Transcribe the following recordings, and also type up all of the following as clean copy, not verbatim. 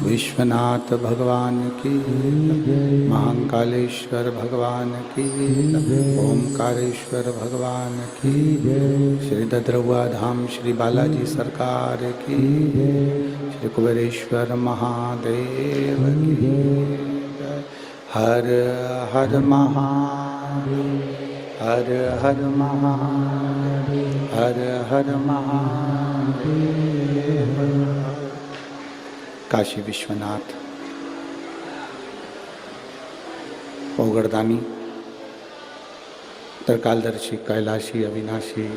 विश्वनाथ भगवान की, महाकालेश्वर भगवान की, ओमकारेश्वर भगवान की, श्री दद्रवा धाम श्री बालाजी सरकार की, श्री कुबेरेश्वर महादेव की। हर हर महादेव, हर हर महादेव, हर हर महादेव। काशी विश्वनाथ ओगरदानी त्रिकालदर्शी कैलाशी अविनाशी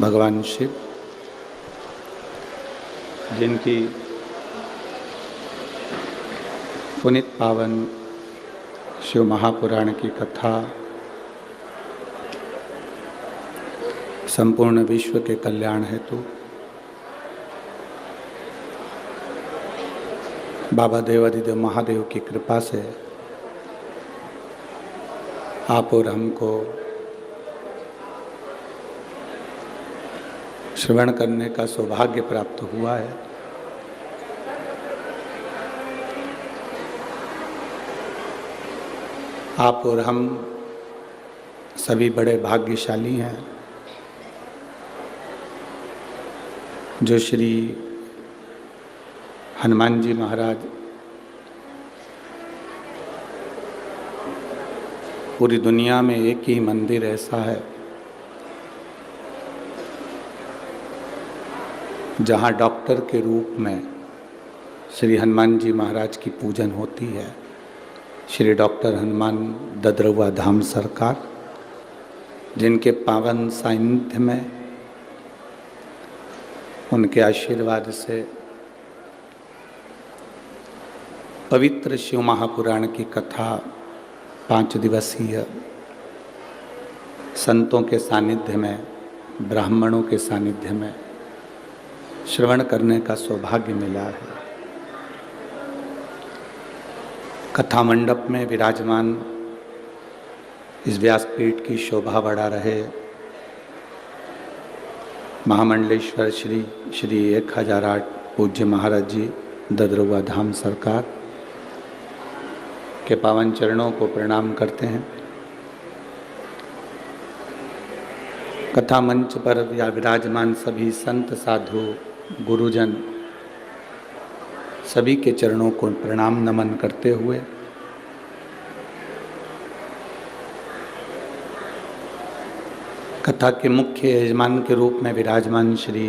भगवान शिव, जिनकी पुनीत पावन शिव महापुराण की कथा संपूर्ण विश्व के कल्याण हेतु बाबा देवादिदेव महादेव की कृपा से आप और हमको श्रवण करने का सौभाग्य प्राप्त हुआ है। आप और हम सभी बड़े भाग्यशाली हैं जो श्री हनुमान जी महाराज पूरी दुनिया में एक ही मंदिर ऐसा है जहाँ डॉक्टर के रूप में श्री हनुमान जी महाराज की पूजन होती है। श्री डॉक्टर हनुमान दद्रवा धाम सरकार, जिनके पावन सानिध्य में उनके आशीर्वाद से पवित्र शिव महापुराण की कथा 5 दिवसीय संतों के सानिध्य में, ब्राह्मणों के सानिध्य में श्रवण करने का सौभाग्य मिला है। कथा मंडप में विराजमान इस व्यासपीठ की शोभा बढ़ा रहे महामंडलेश्वर श्री श्री 1008 पूज्य महाराज जी ददरुआ धाम सरकार के पावन चरणों को प्रणाम करते हैं। कथा मंच पर या विराजमान सभी संत साधु गुरुजन सभी के चरणों को प्रणाम नमन करते हुए कथा के मुख्य यजमान के रूप में विराजमान श्री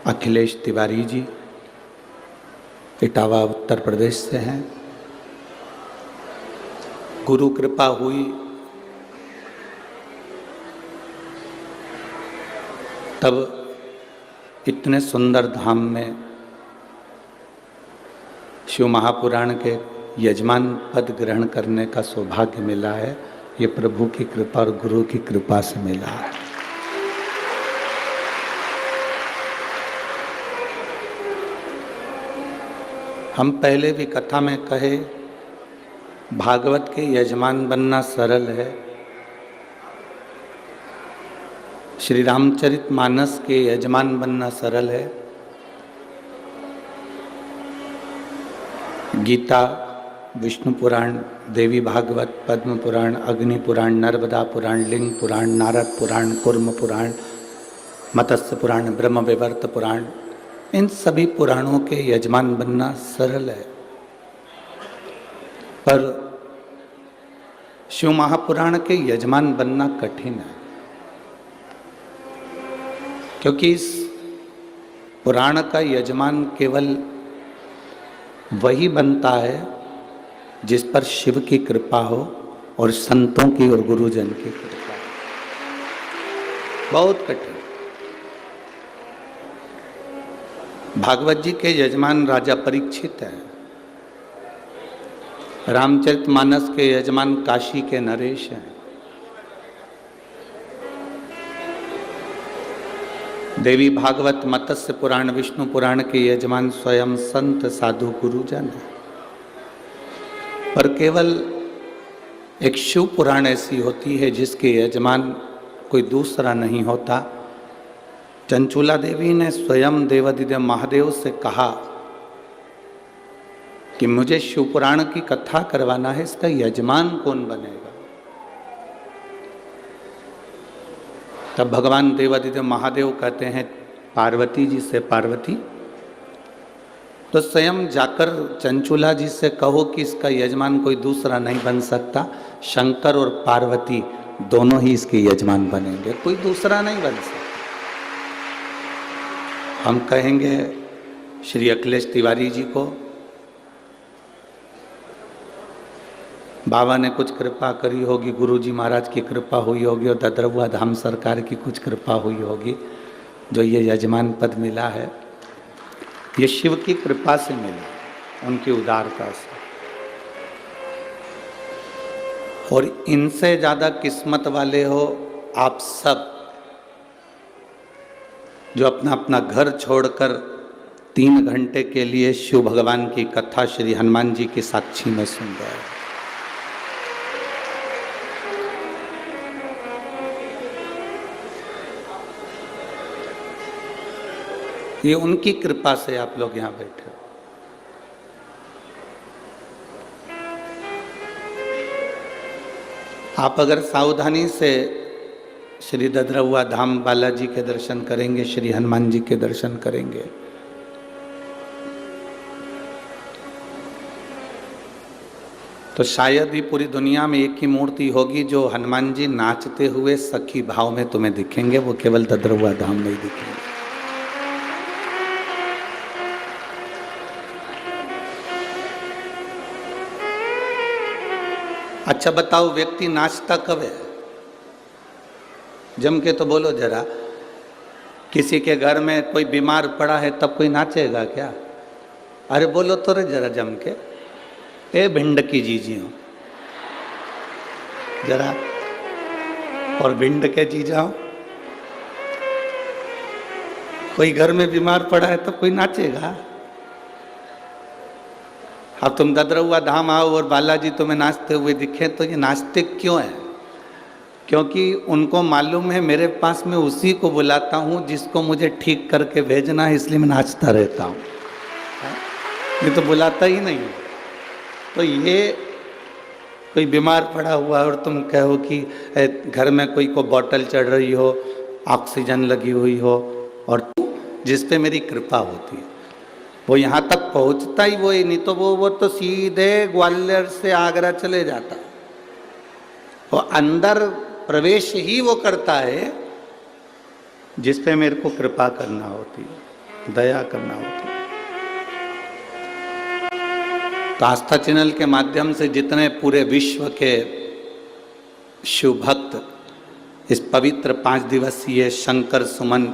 अखिलेश तिवारी जी इटावा उत्तर प्रदेश से हैं। गुरु कृपा हुई तब इतने सुंदर धाम में शिव महापुराण के यजमान पद ग्रहण करने का सौभाग्य मिला है। ये प्रभु की कृपा और गुरु की कृपा से मिला है। हम पहले भी कथा में कहे, भागवत के यजमान बनना सरल है, श्री रामचरितमानस के यजमान बनना सरल है, गीता, विष्णु पुराण, देवी भागवत, पद्म पुराण, अग्नि पुराण, नर्मदा पुराण, लिंग पुराण, नारद पुराण, कूर्म पुराण, मत्स्य पुराण, ब्रह्म विवर्त पुराण, इन सभी पुराणों के यजमान बनना सरल है। पर शिव महापुराण के यजमान बनना कठिन है, क्योंकि इस पुराण का यजमान केवल वही बनता है जिस पर शिव की कृपा हो और संतों की और गुरुजन की कृपा हो। बहुत कठिन। भागवत जी के यजमान राजा परीक्षित हैं, रामचरितमानस के यजमान काशी के नरेश हैं, देवी भागवत, मत्स्य पुराण, विष्णु पुराण के यजमान स्वयं संत साधु गुरुजन हैं। पर केवल एक शिव पुराण ऐसी होती है जिसके यजमान कोई दूसरा नहीं होता। चंचूला देवी ने स्वयं देवादिदेव महादेव से कहा कि मुझे शिव पुराण की कथा करवाना है, इसका यजमान कौन बनेगा? तब भगवान देवादिदेव महादेव कहते हैं पार्वती जी से, पार्वती तो स्वयं जाकर चंचूला जी से कहो कि इसका यजमान कोई दूसरा नहीं बन सकता, शंकर और पार्वती दोनों ही इसके यजमान बनेंगे, कोई दूसरा नहीं बन सकता। हम कहेंगे श्री अखिलेश तिवारी जी को, बाबा ने कुछ कृपा करी होगी, गुरुजी महाराज की कृपा हुई होगी और ददरुआ धाम सरकार की कुछ कृपा हुई होगी, जो ये यजमान पद मिला है ये शिव की कृपा से मिला, उनकी उदारता से। और इनसे ज़्यादा किस्मत वाले हो आप सब, जो अपना अपना घर छोड़कर 3 घंटे के लिए शिव भगवान की कथा श्री हनुमान जी की साक्षी में सुन रहे हैं। ये उनकी कृपा से आप लोग यहाँ बैठे हो। आप अगर सावधानी से श्री ददरुआ धाम बालाजी के दर्शन करेंगे, श्री हनुमान जी के दर्शन करेंगे, तो शायद ही पूरी दुनिया में एक ही मूर्ति होगी जो हनुमान जी नाचते हुए सखी भाव में तुम्हें दिखेंगे, वो केवल ददरुआ धाम में ही दिखेंगे। अच्छा बताओ, व्यक्ति नाचता कब है? जम के तो बोलो जरा। किसी के घर में कोई बीमार पड़ा है तब कोई नाचेगा क्या? अरे बोलो तो रे जरा जम के, ए भिंड की जीजियों जरा, और भिंड के जीजाओ, कोई घर में बीमार पड़ा है तब कोई नाचेगा? अब तुम ददरुआ धाम आओ और बालाजी तुम्हें नाचते हुए दिखे तो ये नाचते क्यों है? क्योंकि उनको मालूम है मेरे पास मैं उसी को बुलाता हूँ जिसको मुझे ठीक करके भेजना है, इसलिए मैं नाचता रहता हूँ, ये तो बुलाता ही नहीं। तो ये कोई बीमार पड़ा हुआ है और तुम कहो कि घर में कोई को बोतल चढ़ रही हो, ऑक्सीजन लगी हुई हो, और जिस पे मेरी कृपा होती है वो यहाँ तक पहुँचता ही वही, नहीं तो वो तो सीधे ग्वालियर से आगरा चले जाता। वो अंदर प्रवेश ही वो करता है जिस पे मेरे को कृपा करना होती है, दया करना होती है। तो आस्था चैनल के माध्यम से जितने पूरे विश्व के शिव भक्त इस पवित्र 5 दिवसीय शंकर सुमन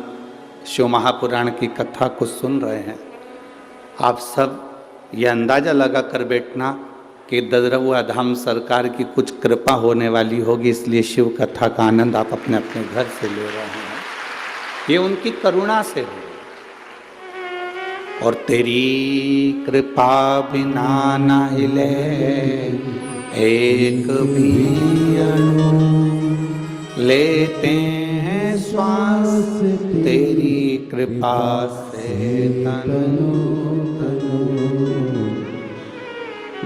शिव महापुराण की कथा को सुन रहे हैं, आप सब ये अंदाजा लगा कर बैठना कि ददरवा धाम सरकार की कुछ कृपा होने वाली होगी, इसलिए शिव कथा का आनंद आप अपने अपने घर से ले रहे हैं। ये उनकी करुणा से है। और तेरी कृपा बिना ना हिले एक भी अणु, लेते हैं श्वास तेरी कृपा से तनु।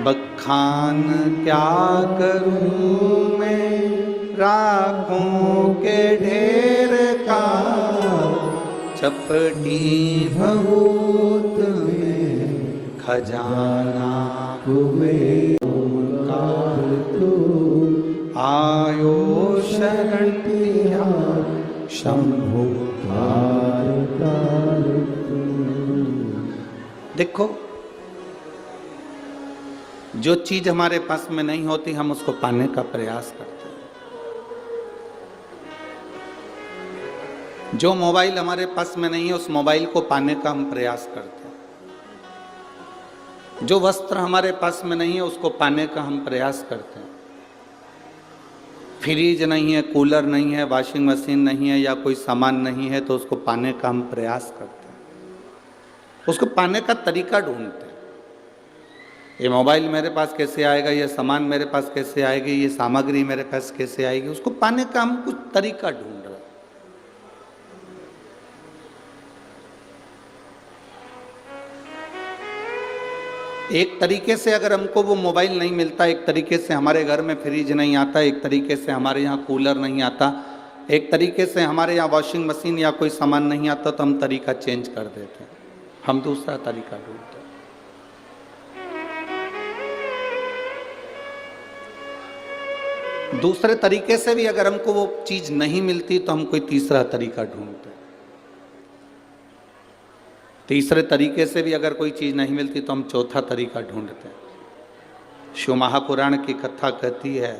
बखान क्या करूं मैं राखों के ढेर का, चपटी भभूत में खजाना हुए ओंकार तू, आयो शरण तिया शंभु तारकार तू। देखो, जो चीज हमारे पास में नहीं होती हम उसको पाने का प्रयास करते हैं। जो मोबाइल हमारे पास में नहीं है उस मोबाइल को पाने का हम प्रयास करते हैं। जो वस्त्र हमारे पास में नहीं है उसको पाने का हम प्रयास करते हैं। फ्रिज नहीं है, कूलर नहीं है, वॉशिंग मशीन नहीं है या कोई सामान नहीं है तो उसको पाने का हम प्रयास करते हैं। उसको पाने का तरीका ढूंढते हैं। ये मोबाइल मेरे पास कैसे आएगा, ये सामान मेरे पास कैसे आएगी, ये सामग्री मेरे पास कैसे आएगी, उसको पाने का हम कुछ तरीका ढूंढ रहे हैं। एक तरीके से अगर हमको वो मोबाइल नहीं मिलता, एक तरीके से हमारे घर में फ्रिज नहीं आता, एक तरीके से हमारे यहाँ कूलर नहीं आता, एक तरीके से हमारे यहाँ वॉशिंग मशीन या कोई सामान नहीं आता, तो हम तरीका चेंज कर देते हैं, हम दूसरा तरीका ढूंढते हैं। दूसरे तरीके से भी अगर हमको वो चीज नहीं मिलती तो हम कोई तीसरा तरीका ढूंढते हैं। तीसरे तरीके से भी अगर कोई चीज नहीं मिलती तो हम चौथा तरीका ढूंढते हैं। शिव महापुराण की कथा कहती है,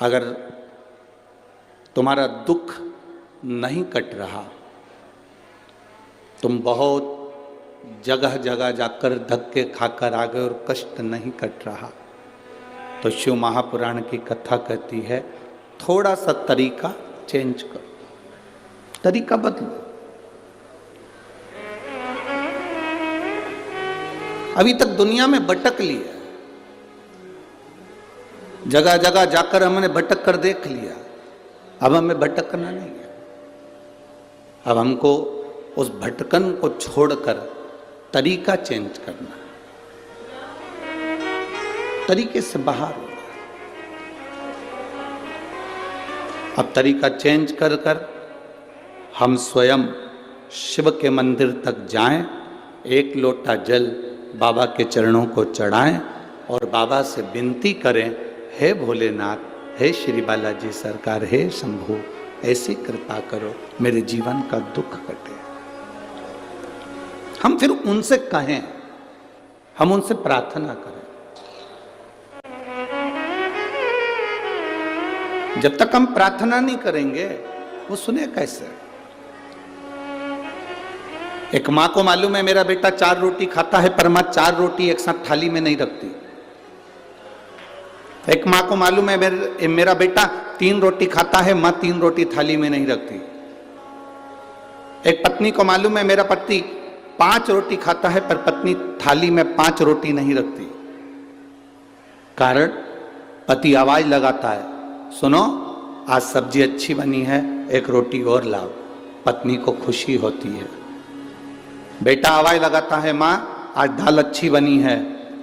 अगर तुम्हारा दुख नहीं कट रहा, तुम बहुत जगह जगह जाकर धक्के खाकर आ गए और कष्ट नहीं कट रहा, तो शिव महापुराण की कथा कहती है थोड़ा सा तरीका चेंज करो, तरीका बदलो। अभी तक दुनिया में भटक लिया, जगह जगह जाकर हमने भटक कर देख लिया, अब हमें भटकना नहीं है। अब हमको उस भटकन को छोड़कर तरीका चेंज करना है, तरीके से बाहर होना। अब तरीका चेंज कर कर हम स्वयं शिव के मंदिर तक जाएं, एक लोटा जल बाबा के चरणों को चढ़ाएं और बाबा से विनती करें, हे भोलेनाथ, हे श्री बालाजी सरकार, हे शंभु, ऐसी कृपा करो मेरे जीवन का दुख कटे। हम फिर उनसे कहें, हम उनसे प्रार्थना करें। जब तक हम प्रार्थना नहीं करेंगे वो सुने कैसे? एक मां को मालूम है मेरा बेटा 4 रोटी खाता है, पर मां 4 रोटी एक साथ थाली में नहीं रखती। एक मां को मालूम है मेरा बेटा 3 रोटी खाता है, मां 3 रोटी थाली में नहीं रखती। एक पत्नी को मालूम है मेरा पति 5 रोटी खाता है, पर पत्नी थाली में 5 रोटी नहीं रखती। कारण पति आवाज लगाता है, सुनो आज सब्जी अच्छी बनी है, एक रोटी और लाओ। पत्नी को खुशी होती है। बेटा आवाज लगाता है, माँ आज दाल अच्छी बनी है,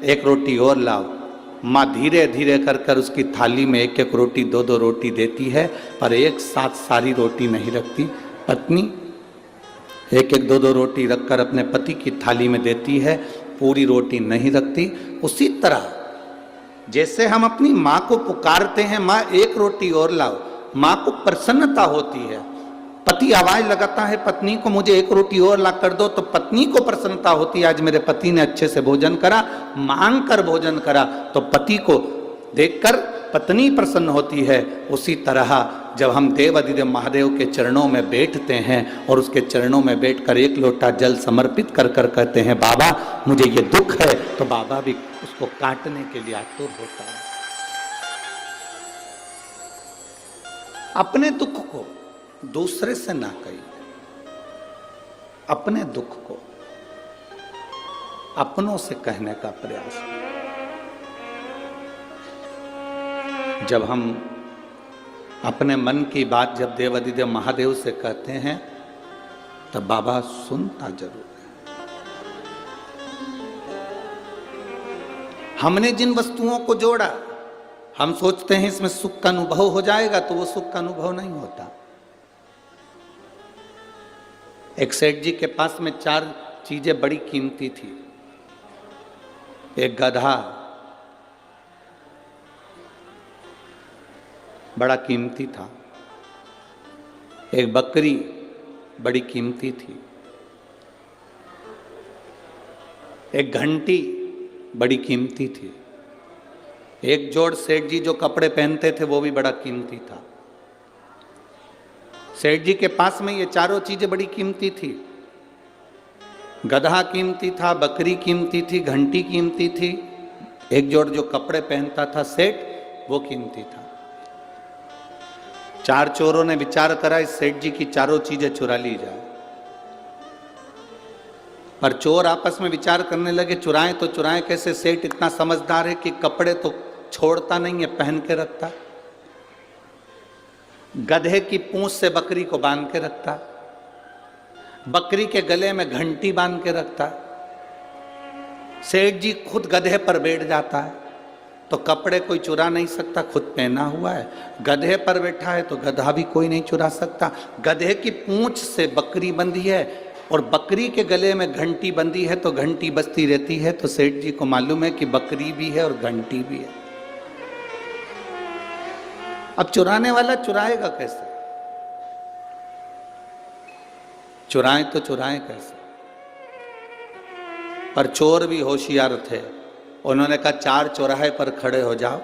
एक रोटी और लाओ। माँ धीरे धीरे कर कर उसकी थाली में एक एक रोटी, दो दो रोटी देती है, पर एक साथ सारी रोटी नहीं रखती। पत्नी एक एक दो दो रोटी रखकर अपने पति की थाली में देती है, पूरी रोटी नहीं रखती। उसी तरह जैसे हम अपनी माँ को पुकारते हैं, माँ एक रोटी और लाओ, माँ को प्रसन्नता होती है। पति आवाज लगाता है पत्नी को, मुझे एक रोटी और ला कर दो, तो पत्नी को प्रसन्नता होती है, आज मेरे पति ने अच्छे से भोजन करा, मांग कर भोजन करा, तो पति को देखकर पत्नी प्रसन्न होती है। उसी तरह जब हम देवाधिदेव महादेव के चरणों में बैठते हैं और उसके चरणों में बैठकर एक लोटा जल समर्पित कर कर कहते हैं, बाबा मुझे ये दुख है, तो बाबा भी उसको काटने के लिए आतुर होता है। अपने दुख को दूसरे से ना कहिए, अपने दुख को अपनों से कहने का प्रयास करें। जब हम अपने मन की बात जब देवाधिदेव महादेव से कहते हैं, तब बाबा सुनता जरूर है। हमने जिन वस्तुओं को जोड़ा, हम सोचते हैं इसमें सुख का अनुभव हो जाएगा, तो वो सुख का अनुभव नहीं होता। एक सेठ जी के पास में 4 चीजें बड़ी कीमती थी। एक गधा बड़ा कीमती था, एक बकरी बड़ी कीमती थी, एक घंटी बड़ी कीमती थी, एक जोड़ सेठ जी जो कपड़े पहनते थे वो भी बड़ा कीमती था। सेठ जी के पास में ये चारों चीजें बड़ी कीमती थी। गधा कीमती था, बकरी कीमती थी, घंटी कीमती थी, एक जोड़ जो कपड़े पहनता था सेठ वो कीमती था। 4 चोरों ने विचार करा इस सेठ जी की चारों चीजें चुरा ली जाए। पर चोर आपस में विचार करने लगे, चुराएं तो चुराएं कैसे? सेठ इतना समझदार है कि कपड़े तो छोड़ता नहीं है, पहन के रखता, गधे की पूंछ से बकरी को बांध के रखता, बकरी के गले में घंटी बांध के रखता। सेठ जी खुद गधे पर बैठ जाता है, तो कपड़े कोई चुरा नहीं सकता, खुद पहना हुआ है। गधे पर बैठा है तो गधा भी कोई नहीं चुरा सकता। गधे की पूंछ से बकरी बंधी है और बकरी के गले में घंटी बंधी है, तो घंटी बजती रहती है। तो सेठ जी को मालूम है कि बकरी भी है और घंटी भी है। अब चुराने वाला चुराएगा कैसे? चुराएं तो चुराएं कैसे? पर चोर भी होशियार थे। उन्होंने कहा 4 चौराहे पर खड़े हो जाओ।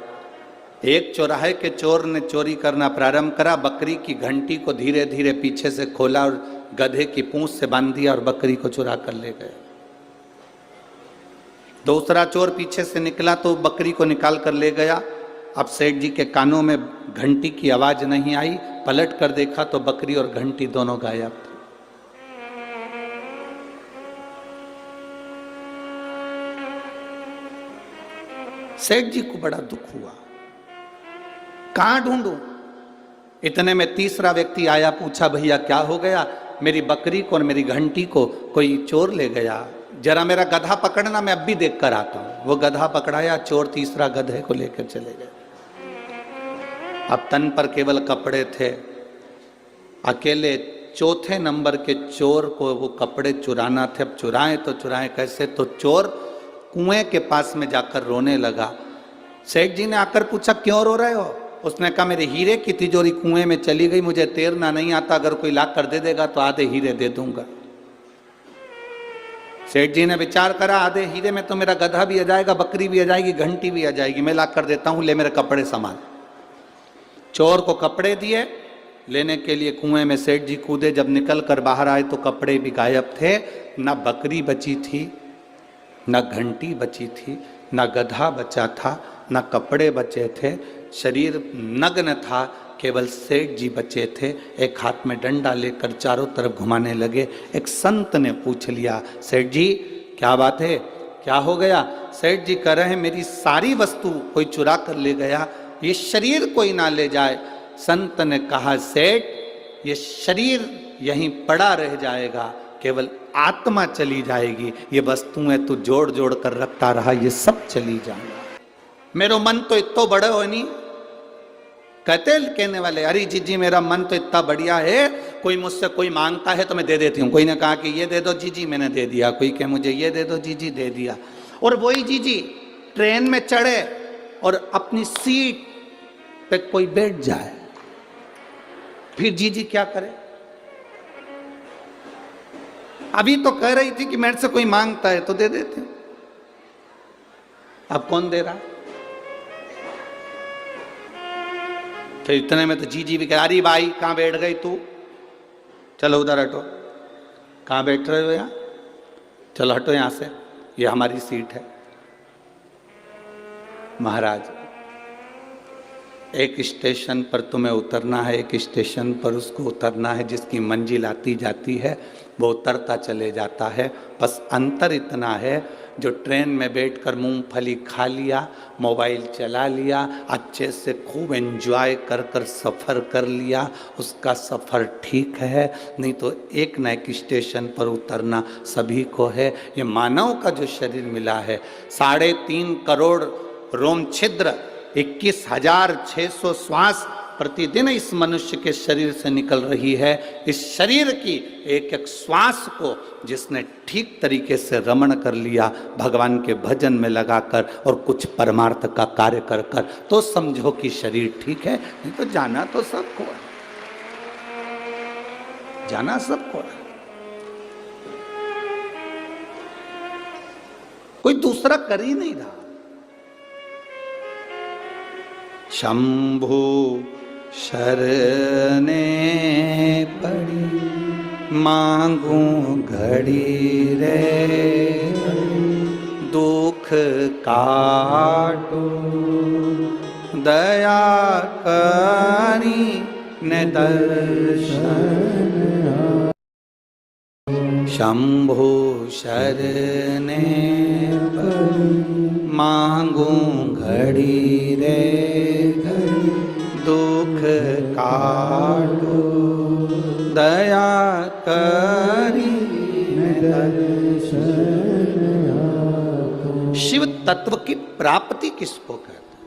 एक चौराहे के चोर ने चोरी करना प्रारंभ करा, बकरी की घंटी को धीरे धीरे पीछे से खोला और गधे की पूंछ से बांध दिया और बकरी को चुरा कर ले गए। दूसरा चोर पीछे से निकला तो बकरी को निकाल कर ले गया। अब सेठ जी के कानों में घंटी की आवाज नहीं आई, पलट कर देखा तो बकरी और घंटी दोनों गायब थे। सेठ जी को बड़ा दुख हुआ, कहां ढूंढूं? इतने में तीसरा व्यक्ति आया, पूछा भैया क्या हो गया? मेरी बकरी को और मेरी घंटी को कोई चोर ले गया, जरा मेरा गधा पकड़ना, मैं अब भी देख कर आता हूं। वो गधा पकड़ाया, चोर तीसरा गधे को लेकर चले गए। अब तन पर केवल कपड़े थे। अकेले चौथे नंबर के चोर को वो कपड़े चुराना थे। अब चुराएं तो चुराएं कैसे? तो चोर कुएं के पास में जाकर रोने लगा। सेठ जी ने आकर पूछा क्यों रो रहे हो? उसने कहा मेरे हीरे की तिजोरी कुएं में चली गई, मुझे तैरना नहीं आता, अगर कोई ला कर दे देगा तो आधे हीरे दे दूंगा। सेठ जी ने विचार करा, आधे हीरे में तो मेरा गधा भी आ जाएगा, बकरी भी आ जाएगी, घंटी भी आ जाएगी, मैं ला कर देता हूं, ले मेरे कपड़े संभाल। चोर को कपड़े दिए, लेने के लिए कुएं में सेठ जी कूदे। जब निकल कर बाहर आए तो कपड़े भी गायब थे, न बकरी बची थी, न घंटी बची थी, न गधा बचा था, न कपड़े बचे थे, शरीर नग्न था, केवल सेठ जी बचे थे। एक हाथ में डंडा लेकर चारों तरफ घुमाने लगे। एक संत ने पूछ लिया, सेठ जी क्या बात है, क्या हो गया? सेठ जी कह रहे हैं मेरी सारी वस्तु कोई चुरा कर ले गया, ये शरीर कोई ना ले जाए। संत ने कहा सेठ, ये शरीर यहीं पड़ा रह जाएगा, केवल आत्मा चली जाएगी। ये वस्तुएं तू जोड़ जोड़ कर रखता रहा, ये सब चली जाएगा। मेरो मन तो इतना बड़ा हो नहीं। कहने वाले, अरे जी मेरा मन तो इतना बढ़िया है, कोई मुझसे कोई मांगता है तो मैं दे देती हूँ। कोई ने कहा कि ये दे दो जी मैंने दे दिया। कोई कहे मुझे ये दे दो जी दे दिया। और वही जी ट्रेन में चढ़े और अपनी सीट पे कोई बैठ जाए, फिर जी क्या करे? अभी तो कह रही थी कि मेरे से कोई मांगता है तो दे देते, अब कौन दे रहा? तो इतने में तो जी भी कह, अरे भाई कहां बैठ गई तू, चलो उधर हटो। कहां बैठ रहे हो? यहाँ चलो हटो यहां से, ये हमारी सीट है। महाराज, एक स्टेशन पर तुम्हें उतरना है, एक स्टेशन पर उसको उतरना है। जिसकी मंजिल आती जाती है वो उतरता चले जाता है। बस अंतर इतना है, जो ट्रेन में बैठकर मूंगफली खा लिया, मोबाइल चला लिया, अच्छे से खूब एंजॉय कर कर सफ़र कर लिया, उसका सफ़र ठीक है। नहीं तो एक न एक स्टेशन पर उतरना सभी को है। ये मानव का जो शरीर मिला है, 3.5 करोड़ रोम छिद्र, 21,600 श्वास प्रतिदिन इस मनुष्य के शरीर से निकल रही है। इस शरीर की एक एक श्वास को जिसने ठीक तरीके से रमण कर लिया, भगवान के भजन में लगाकर और कुछ परमार्थ का कार्य कर कर, तो समझो कि शरीर ठीक है। नहीं तो जाना तो सबको है, जाना सबको है, कोई दूसरा कर ही नहीं रहा। शंभु शरणे पड़ी मांगू घड़ी रे, दुख काटो दया करी ने दर्शन। शंभु शरणे पड़ी मांगू घड़ी रे, दुख काटो दया करी दर्शन। शिव तत्व की प्राप्ति किसको कहते हैं?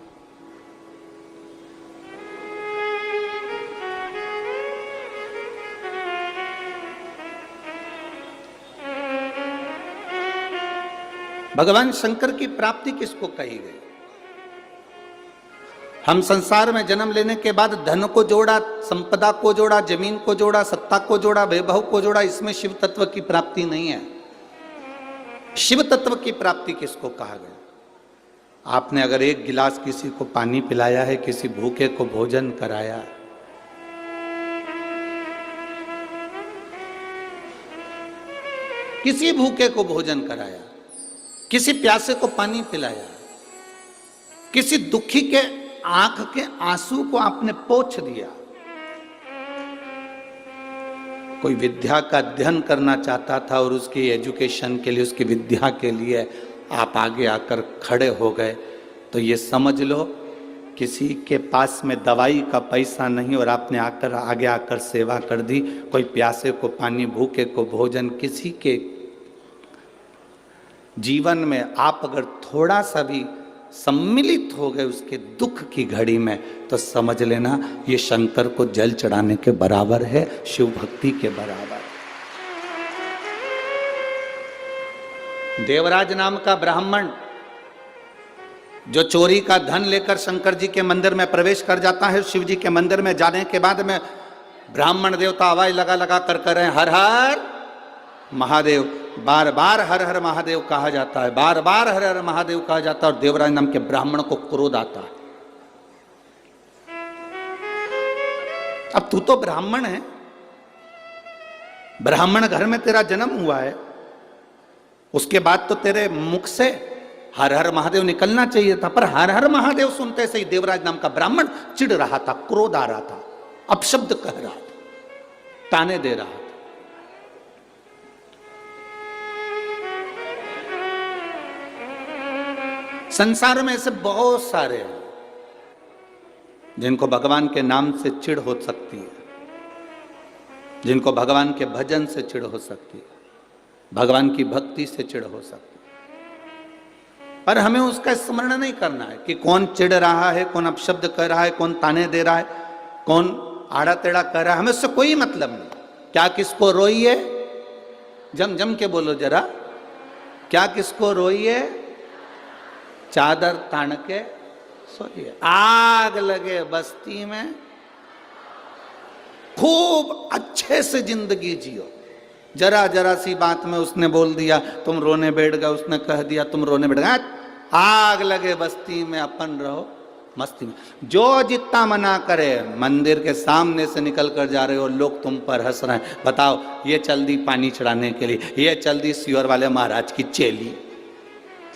भगवान शंकर की प्राप्ति किसको कही गई? हम संसार में जन्म लेने के बाद धन को जोड़ा, संपदा को जोड़ा, जमीन को जोड़ा, सत्ता को जोड़ा, वैभव को जोड़ा, इसमें शिव तत्व की प्राप्ति नहीं है। शिव तत्व की प्राप्ति किसको कहा गया? आपने अगर एक गिलास किसी को पानी पिलाया है, किसी भूखे को भोजन कराया, किसी भूखे को भोजन कराया, किसी प्यासे को पानी पिलाया, किसी दुखी के आंख के आंसू को आपने पोंछ दिया, कोई विद्या का अध्ययन करना चाहता था और उसकी एजुकेशन के लिए, उसकी विद्या के लिए आप आगे आकर खड़े हो गए, तो ये समझ लो किसी के पास में दवाई का पैसा नहीं और आपने आकर आगे आकर सेवा कर दी। कोई प्यासे को पानी, भूखे को भोजन, किसी के जीवन में आप अगर थोड़ा सा भी सम्मिलित हो गए उसके दुख की घड़ी में, तो समझ लेना ये शंकर को जल चढ़ाने के बराबर है, शिव भक्ति के बराबर। देवराज नाम का ब्राह्मण जो चोरी का धन लेकर शंकर जी के मंदिर में प्रवेश कर जाता है, शिव जी के मंदिर में जाने के बाद में ब्राह्मण देवता आवाज लगा लगा कर रहे हैं, हर हर महादेव। बार बार हर हर महादेव कहा जाता है, बार बार हर हर महादेव कहा जाता है, और देवराज नाम के ब्राह्मण को क्रोध आता है। अब तू तो ब्राह्मण है, ब्राह्मण घर में तेरा जन्म हुआ है, उसके बाद तो तेरे मुख से हर हर महादेव निकलना चाहिए था, पर हर हर महादेव सुनते से ही देवराज नाम का ब्राह्मण चिढ़ रहा था, क्रोध आ रहा था, अपशब्द कह रहा था, ताने दे रहा था। संसार में ऐसे बहुत सारे हैं जिनको भगवान के नाम से चिढ़ हो सकती है, जिनको भगवान के भजन से चिढ़ हो सकती है, भगवान की भक्ति से चिढ़ हो सकती है, पर हमें उसका स्मरण नहीं करना है कि कौन चिढ़ रहा है, कौन अपशब्द कर रहा है, कौन ताने दे रहा है, कौन आड़ा टेढ़ा कर रहा है, हमें उससे कोई मतलब नहीं। क्या किसको रोइए, जम जम के बोलो जरा, क्या किसको रोइए, चादर तान के सोइए। आग लगे बस्ती में, खूब अच्छे से जिंदगी जियो। जरा जरा सी बात में उसने बोल दिया तुम रोने बैठ गए, उसने कह दिया तुम रोने बैठ गए, आग लगे बस्ती में, अपन रहो मस्ती में। जो जितना मना करे, मंदिर के सामने से निकल कर जा रहे हो, लोग तुम पर हंस रहे हैं, बताओ ये चल दी पानी चढ़ाने के लिए, ये चल दी सीवर वाले महाराज की चेली,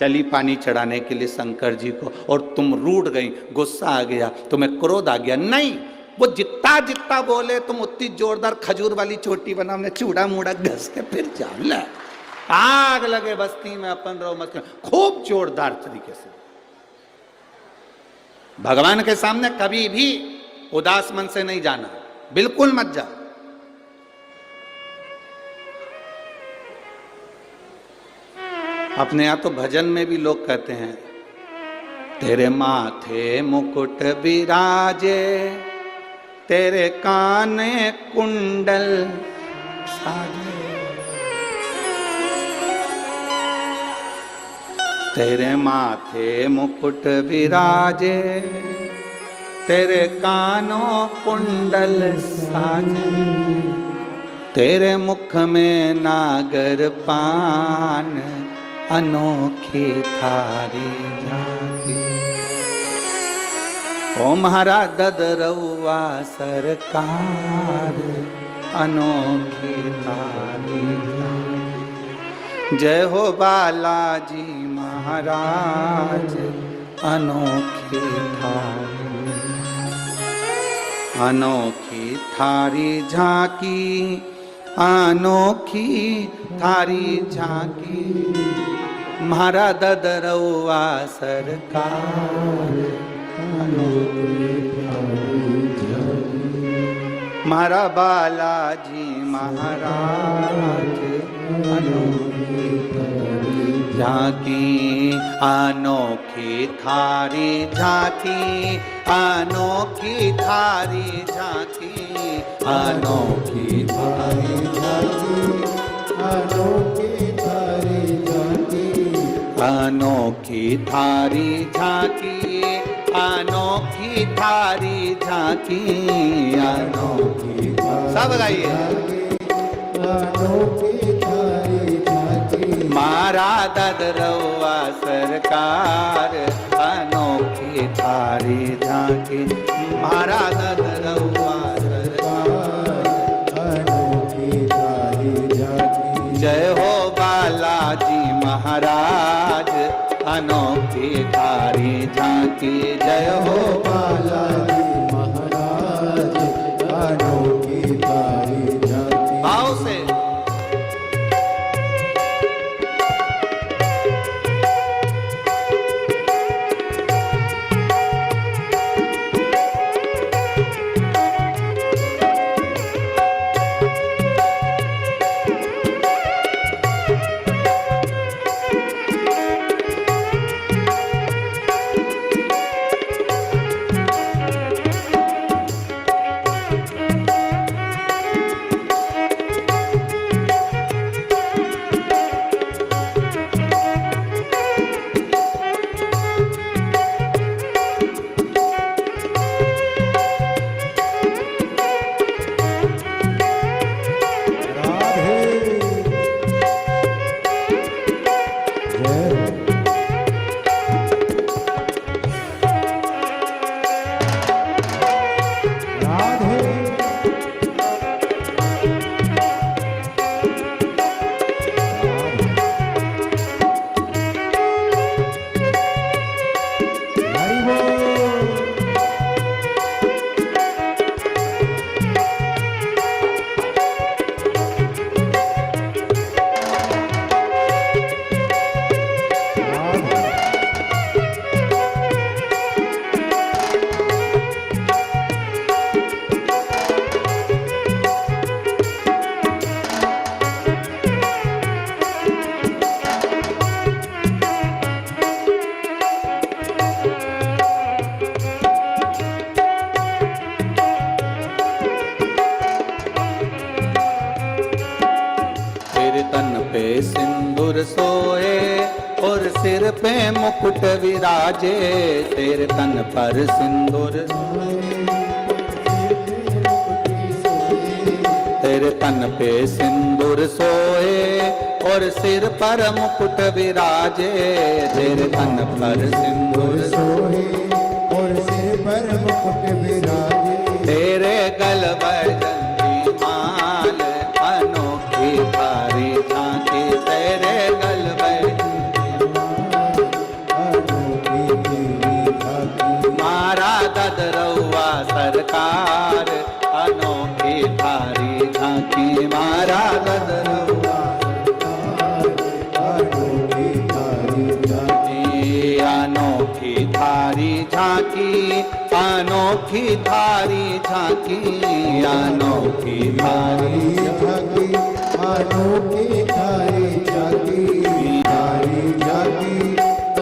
चली पानी चढ़ाने के लिए शंकर जी को, और तुम रूठ गई, गुस्सा आ गया, तुम्हें क्रोध आ गया। नहीं, वो जितना जितना बोले तुम उतनी जोरदार खजूर वाली चोटी बना, हमने चूड़ा मूड़ा घस के फिर जाओ। ले आग लगे बस्ती में, अपन रहो मस्ती में, खूब जोरदार तरीके से। भगवान के सामने कभी भी उदास मन से नहीं जाना, बिल्कुल मत जा। अपने यहां तो भजन में भी लोग कहते हैं तेरे माथे मुकुट विराजे, तेरे काने कुंडल साजे, तेरे माथे मुकुट विराजे, तेरे कानों कुंडल साजे, तेरे मुख में नागर पान, अनोखी थारी झांकी। ओ महाराज ददरउआ सरकार, अनोखी थारी झांकी। जय हो बालाजी महाराज, अनोखी थारी, अनोखी थारी झांकी, अनोखी थारी झांकी। महारा ददरउआ सरकार, महारा बालाजी महाराज, अनोखी झांकी, अनोखी थारी झांकी, अनोखी थारी झांकी, अनोखी थारी झांकी, अनोखी थारी झांकी, अनोखी थारी झांकी, अनोखी थारी झांकी, अनोखी सब गाइए। अनोखी थारी झांकी, मारा ददरउआ सरकार, अनोखी थारी झांकी, मारा ददरउआ सरकार, अनोखी थारी झांकी। जय हो बालाजी महाराज, अनोखी थारी झांकी। जय हो बालाजी महाराज, अनोखी थारी झांकी। आओ से सिंदूर सोए और सिर पे मुकुट विराजे, तेरे तन पर सिंदूर तेरे तन पे सिंदूर सोए और सिर पर मुकुट विराजे, तेरे तन पर सिंदूर सोए और सिर पर मुकुट विराजे, तेरे गल बैजंती माल अनोखी थारी झांकी, तेरे गल बैजंती अनोखी तेरी झांकी, मारा ददरौआ सरकार अनोखी थारी झांकी, मारा ददरौआ अनोखी तारी झांकी, अनोखी थारी झांकी, अनोखी थारी झांकी, अनोखी थारी झांकी, अनोखी तारी झांकी, तारी झांकी,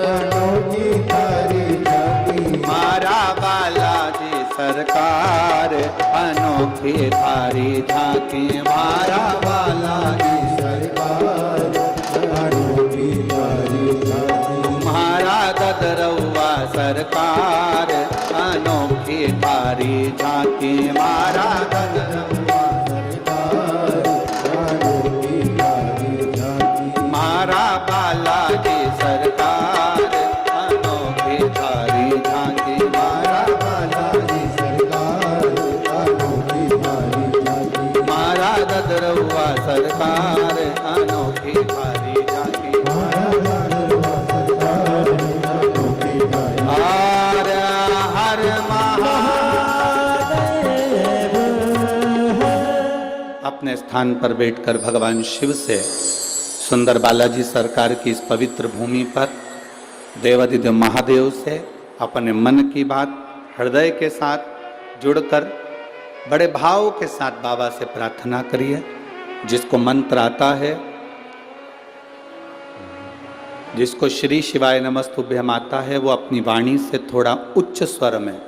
अनोखी तारी झांकी, मारा बालाजी सरकार अनोखी थारी झांकी, मारा बालाजी सरकार अनोखी तारी झांकी, मारा ददरौआ सरकार अनोखी थारी झांकी, मारा ददरौआ सरकार अनोखी तारी झांकी, मारा बालाजी सरकार अनोखी थारी झांकी, मारा बालाजी सरकार अनोखी तारी झांकी, मारा ददरौआ सरकार अनोखी थारी झांकी, हर हर महादेव। अपने स्थान पर बैठकर भगवान शिव से सुंदर बालाजी सरकार की इस पवित्र भूमि पर देवादिदेव महादेव से अपने मन की बात हृदय के साथ जुड़कर बड़े भाव के साथ बाबा से प्रार्थना करिए। जिसको मंत्र आता है, जिसको श्री शिवाय नमस्तुभ्यम आता है, वो अपनी वाणी से थोड़ा उच्च स्वर में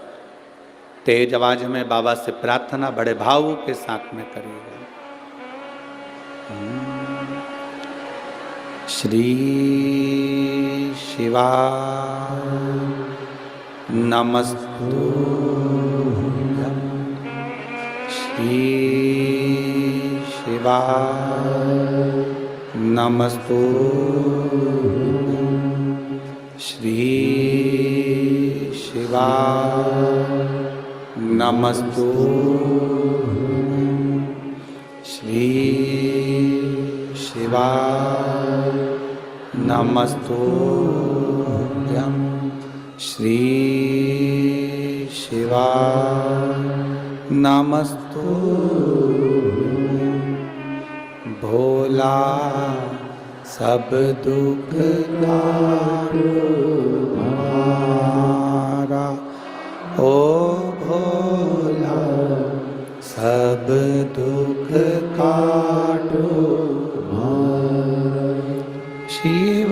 तेज आवाज में बाबा से प्रार्थना बड़े भाव के साथ में करिएगा। श्री शिवाय नमस्तुभ्यम, श्री शिवाय नमस्तुभ्यम, श्री शिवाय नमस्तुभ्यम, श्री शिवाय नमस्तुभ्यम, श्री शिवाय नमस्तुभ्यम। भोला सब दुख काटो हमारा, ओ भोला सब दुख काटो हमारा। शिव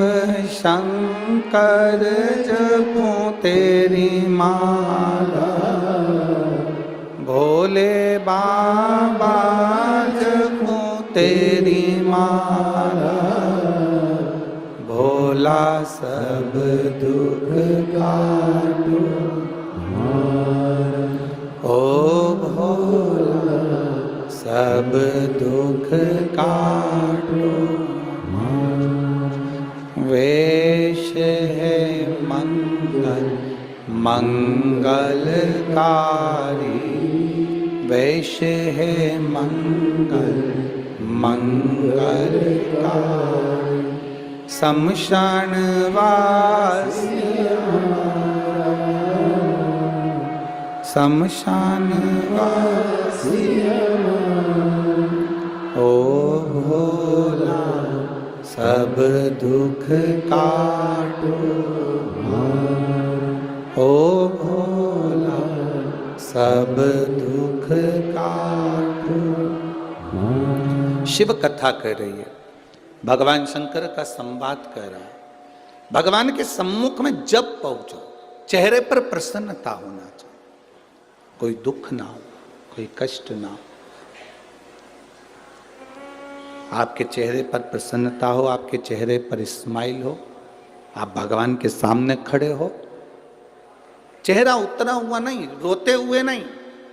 शंकर जपो तेरी माला, भोले बाबा जपो तेरी माला, भोला सब दुख काटो हमारा, ओ भोला सब दुख काटो हमारा। वेश है मंगल मंगलकारी, वेश है मंगल मंगलकारी, शमशान वासी शमशान वासी, ओ भोला सब दुख काटो हमारा, ओ भोला सब दुख काटो हमारा। शिव कथा कर रही है, भगवान शंकर का संवाद कर रहा है। भगवान के सम्मुख में जब पहुंचो, चेहरे पर प्रसन्नता होना चाहिए, कोई दुख ना हो, कोई कष्ट ना हो। आपके चेहरे पर प्रसन्नता हो, आपके चेहरे पर स्माइल हो, आप भगवान के सामने खड़े हो, चेहरा उतरा हुआ नहीं, रोते हुए नहीं,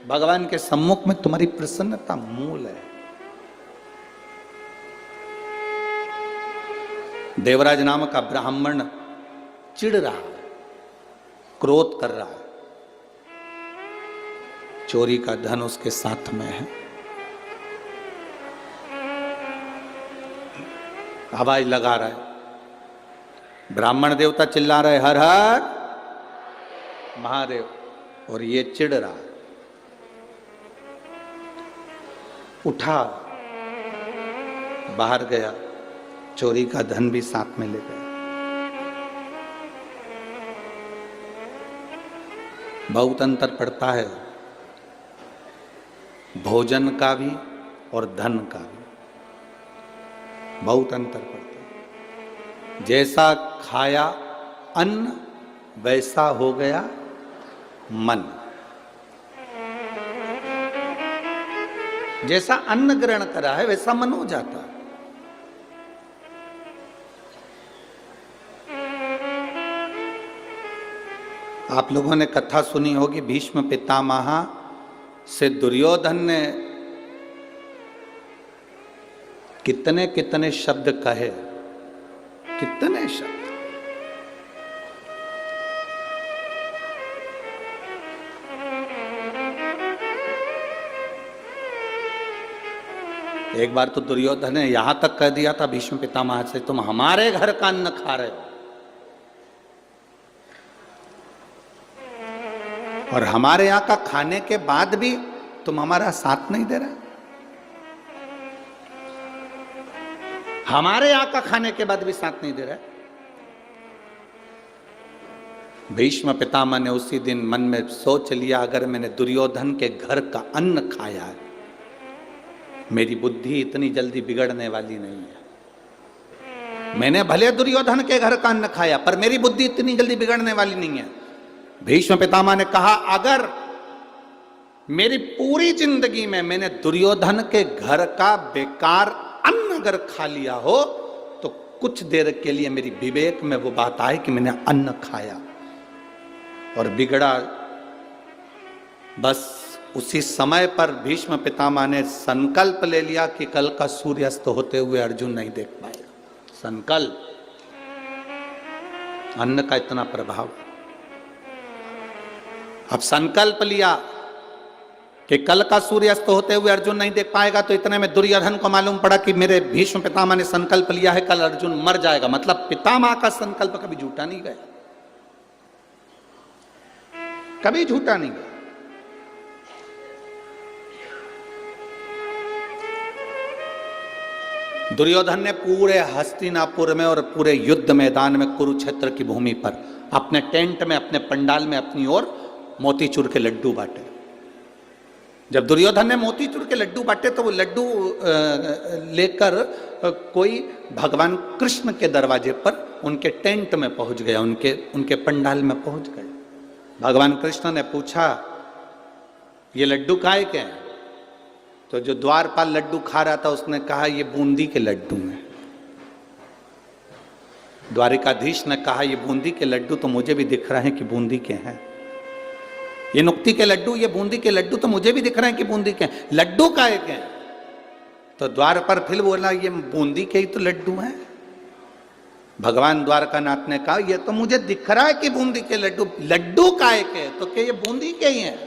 भगवान के सम्मुख में तुम्हारी प्रसन्नता मूल है। देवराज नाम का ब्राह्मण चिढ़ रहा है, क्रोध कर रहा है, चोरी का धन उसके साथ में है, आवाज लगा रहा है, ब्राह्मण देवता चिल्ला रहे हर हर महादेव, और ये चिढ़ रहा है। उठा, बाहर गया, चोरी का धन भी साथ में ले गया। बहुत अंतर पड़ता है भोजन का भी और धन का भी, बहुत अंतर पड़ता है। जैसा खाया अन्न वैसा हो गया मन। जैसा अन्न ग्रहण करा है वैसा मन हो जाता है। आप लोगों ने कथा सुनी होगी, भीष्म पितामह से दुर्योधन ने कितने कितने शब्द कहे, कितने शब्द। एक बार तो दुर्योधन ने यहां तक कह दिया था भीष्म पितामह से, तुम हमारे घर का अन्न खा रहे हो और हमारे यहां का खाने के बाद भी तुम हमारा साथ नहीं दे रहे। हमारे यहां का खाने के बाद भी साथ नहीं दे रहे। भीष्म पितामह ने उसी दिन मन में सोच लिया, अगर मैंने दुर्योधन के घर का अन्न खाया है, मेरी बुद्धि इतनी जल्दी बिगड़ने वाली नहीं है। मैंने भले दुर्योधन के घर का अन्न खाया, पर मेरी बुद्धि इतनी जल्दी बिगड़ने वाली नहीं है। भीष्म पितामह ने कहा, अगर मेरी पूरी जिंदगी में मैंने दुर्योधन के घर का बेकार अन्न अगर खा लिया हो, तो कुछ देर के लिए मेरी विवेक में वो बात आए कि मैंने अन्न खाया और बिगड़ा। बस उसी समय पर भीष्म पितामह ने संकल्प ले लिया कि कल का सूर्यास्त होते हुए अर्जुन नहीं देख पाएगा। संकल्प, अन्न का इतना प्रभाव। अब संकल्प लिया कि कल का सूर्यास्त होते हुए अर्जुन नहीं देख पाएगा, तो इतने में दुर्योधन को मालूम पड़ा कि मेरे भीष्म पितामह ने संकल्प लिया है कल अर्जुन मर जाएगा। मतलब पितामह का संकल्प कभी झूठा नहीं गया, कभी झूठा नहीं गया। दुर्योधन ने पूरे हस्तिनापुर में और पूरे युद्ध मैदान में, कुरुक्षेत्र की भूमि पर, अपने टेंट में, अपने पंडाल में अपनी ओर मोतीचूर के लड्डू बांटे। जब दुर्योधन ने मोतीचूर के लड्डू बांटे तो वो लड्डू लेकर कोई भगवान कृष्ण के दरवाजे पर उनके टेंट में पहुंच गया, उनके पंडाल में पहुंच गए। भगवान कृष्ण ने पूछा, ये लड्डू काहे के हैं? तो जो द्वारपाल लड्डू खा रहा था उसने कहा, ये बूंदी के लड्डू हैं। द्वारिकाधीश ने कहा, ये बूंदी के लड्डू तो मुझे भी दिख रहे हैं कि बूंदी के हैं। ये नुक्ती के लड्डू, ये बूंदी के लड्डू तो मुझे भी दिख रहे हैं कि बूंदी के हैं। लड्डू काहे के हैं? तो द्वार पर फिर बोला, ये बूंदी के ही तो लड्डू हैं। भगवान द्वारकानाथ ने कहा, ये तो मुझे दिख रहा है कि बूंदी के लड्डू, लड्डू काहे के? तो क्या ये बूंदी के ही हैं?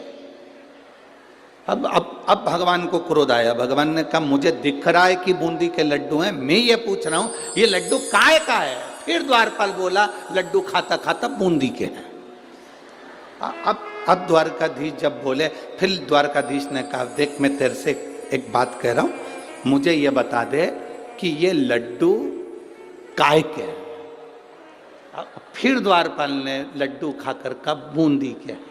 अब भगवान को क्रोध आया। भगवान ने कहा, मुझे दिख रहा है कि बूंदी के लड्डू हैं, मैं ये पूछ रहा हूं ये लड्डू काहे का है? फिर द्वारपाल बोला, लड्डू खाता खाता बूंदी के हैं। अब द्वारकाधीश जब बोले, फिर द्वारकाधीश ने कहा, देख मैं तेरे से एक बात कह रहा हूं, मुझे ये बता दे कि ये लड्डू काय के हैं? फिर द्वारपाल ने लड्डू खाकर कहा, बूंदी के हैं।